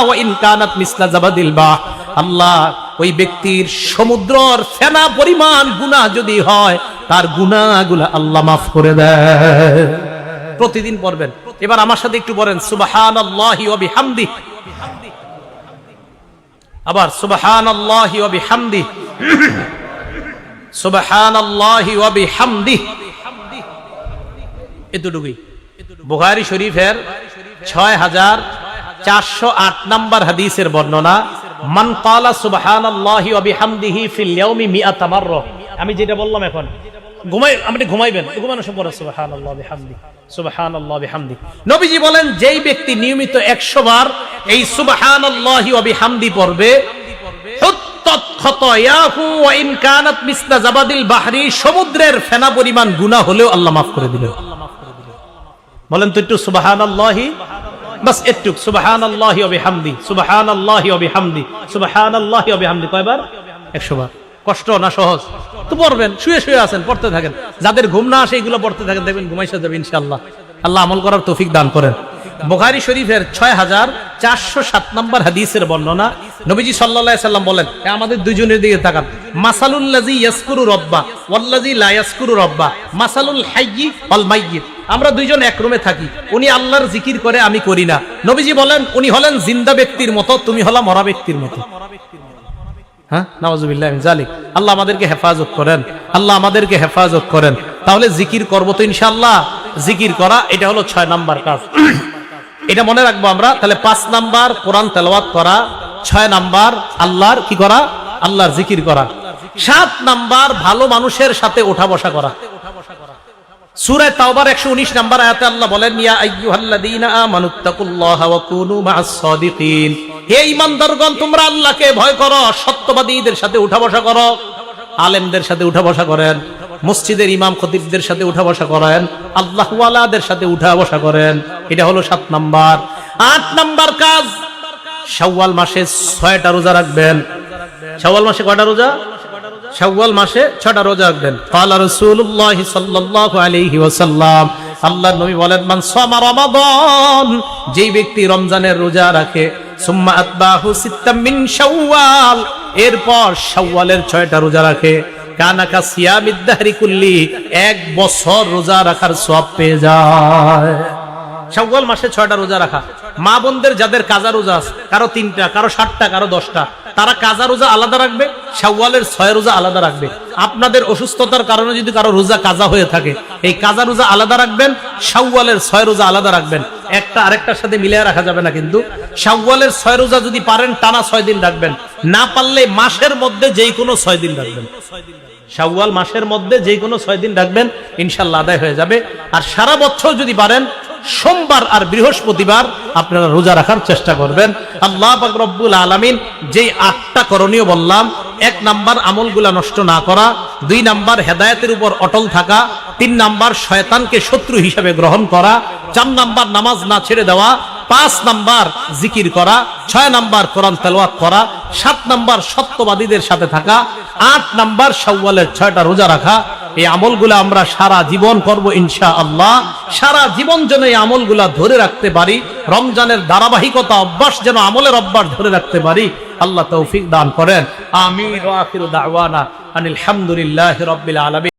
ওয়া ইন কানাত মিসলা জাবাদিল বাহ, আল্লাহ ওই ব্যক্তির সমুদ্রের ফেনা পরিমাণ গুনাহ যদি হয় তার গুনাহগুলো আল্লাহ মাফ করে দেয়। প্রতিদিন পড়বেন। এবার আমার সাথে একটু বলেন সুবহানাল্লাহি ওয়া বিহামদিহি। আবার সুবহানাল্লাহি ওয়া বিহামদিহি, সুবহানাল্লাহি ওয়া বিহামদিহি। এতটুকুই। বুখারী শরীফের 6408 নাম্বার হাদিসের বর্ণনা মান ক্বালা সুবহানাল্লাহি ওয়া বিহামদিহি ফিল ইয়াউমি মিআতা মাররা। আমি যেটা বললাম এখন আপনি ঘুমাইবেন, ঘুমানোর সময় পড়া সুবহানাল্লাহি ওয়া বিহামদিহি, সুবহানাল্লাহি ওয়া বিহামদিহি। নবীজি বলেন যেই ব্যক্তি নিয়মিত 100 বার এই সুবহানাল্লাহি ওয়া বিহামদিহি পড়বে, হুত্তাত খাতায়াহু ওয়া ইন কানাত মিসলা জাবাদিল বাহরি, সমুদ্রের ফেনা পরিমাণ গুনাহ হলেও আল্লাহ মাফ করে দিবেন। বলেন তো একটু সুবহানাল্লাহি, বাস একটু সুবহানাল্লাহি ওয়া বিহামদিহি, সুবহানাল্লাহি ওয়া বিহামদিহি, সুবহানাল্লাহি ওয়া বিহামদিহি। কয়বার? 100 বার। কষ্ট না সহজ? তো পড়বেন, শুয়ে শুয়ে আছেন পড়তে থাকেন। যাদের ঘুম না আসে এগুলো পড়তে থাকেন, দেখবেন ঘুমাইসা যাবে ইনশাআল্লাহ। আল্লাহ আমল করার তৌফিক দান করেন। বুখারী শরীফের 6407 নম্বর হাদিসের বর্ণনা নবীজি সাল্লাল্লাহু আলাইহি সাল্লাম বলেন, আমাদের দুইজনের দিকে তাকান, মাসালুল লাযী ইয়াসকুরু রাব্বা ওয়াল লাযী লা ইয়াসকুরু রাব্বা মাসালুল হাইয়্যি ওয়াল মাইয়্যিত। আমরা দুইজন এক রুমে থাকি, উনি আল্লাহর জিকির করে, আমি করি না। নবীজি বলেন উনি হলেন জিন্দা ব্যক্তির মতো, তুমি হলা মরা ব্যক্তির মতো। হ্যাঁ, নাউযুবিল্লাহি মিন যালিক। আল্লাহ আমাদেরকে হেফাজত করেন, আল্লাহ আমাদেরকে হেফাজত করেন। তাহলে জিকির করব তো ইনশাআল্লাহ। জিকির করা এটা হলো 6 নাম্বার কাজ, এটা মনে রাখবো আমরা। তাহলে 5 নাম্বার কোরআন তেলাওয়াত করা, 6 নাম্বার আল্লাহর কি করা? আল্লাহর জিকির করা। 7 নাম্বার ভালো মানুষের সাথে ওঠা বসা করা। সূরা তাওবার 119 নাম্বার আয়াতে আল্লাহ বলেন, ইয়া আইয়ুহাল্লাযীনা আমানুত্তাকুল্লাহা ওয়া কুনু মা'আস সাদিকিন। হে ঈমানদারগণ, তোমরা আল্লাহকে ভয় করো, সত্যবাদীদের সাথে উঠা বসা করো। আলেমদের সাথে উঠা বসা করেন, মসজিদের ইমাম খতিবদের সাথে উঠা বসা করেন, আল্লাহ ওয়ালাদের সাথে উঠা বসা করেন। এটা হলো 7 নাম্বার। 8 নাম্বার কাজ, শাওয়াল মাসে 6টা রোজা রাখবেন। শাওয়াল মাসে কয়টা রোজা? শাওয়াল মাসে 6টা রোজা রাখবেন। ক্বালা রাসূলুল্লাহ সাল্লাল্লাহু আলাইহি ওয়াসাল্লাম, আল্লাহর নবী বলেন, মান সামা রমাদান, যেই ব্যক্তি রমজানের রোজা রাখে, সুম্মা আতবাহু সিত্তাম মিন শাওয়াল, এরপর শাওয়ালের 6টা রোজা রাখে, কানাকা সিয়ামিদ দাহরি কুল্লি, 1 বছর রোজা রাখার সওয়াব পেয়ে যায়। শাওয়াল মাসে 6টা রোজা রাখা। মা বোনদের যাদের কাজা রোজা আছে, কারো 3টা, কারো 7টা, কারো 10টা, তারা কাজা রোজা আলাদা রাখবে, শাওয়ালের 6 রোজা আলাদা রাখবে। আপনাদের অসুস্থতার কারণে যদি কারো রোজা কাজা হয়ে থাকে, এই কাজা রোজা আলাদা রাখবেন, শাওয়ালের 6 রোজা আলাদা রাখবেন। একটা আরেকটার সাথে মিলিয়ে রাখা যাবে না। কিন্তু শাওয়ালের 6 রোজা যদি পারেন টানা 6 দিন রাখবেন, না পারলে মাসের মধ্যে যেই কোনো 6 দিন রাখবেন। শাওয়াল মাসের মধ্যে যেই কোনো 6 দিন রাখবেন, ইনশাআল্লাহ আদায় হয়ে যাবে। আর সারা বছর যদি পারেন সোমবার আর বৃহস্পতিবার আপনারা রোজা রাখার চেষ্টা করবেন। আল্লাহ পাক রব্বুল আলামিন যেই 8টা করণীয় বললাম, 1 নাম্বার আমলগুলা নষ্ট না করা, 2 নাম্বার হেদায়েতের উপর অটল থাকা, 3 নাম্বার শয়তানকে শত্রু হিসেবে গ্রহণ করা, 4 নাম্বার নামাজ না ছেড়ে দেওয়া, 5 নাম্বার জিকির করা, 6 নাম্বার কোরআন তেলাওয়াত করা, 7 নাম্বার সত্যবাদীদের সাথে থাকা, 8 নাম্বার শাওয়ালের 6টা রোজা রাখা। এই আমলগুলো আমরা সারা জীবন করব ইনশাআল্লাহ। সারা জীবন যেন এই আমলগুলা ধরে রাখতে পারি, রমজানের ধারাবাহিকতা অভ্যাস যেন আমলের অভ্যাস ধরে রাখতে পারি, আল্লাহ তৌফিক দান করেন। আমিন ওয়া আখিরু দাওয়ানা আনিল হামদুলিল্লাহি রাব্বিল আলামিন।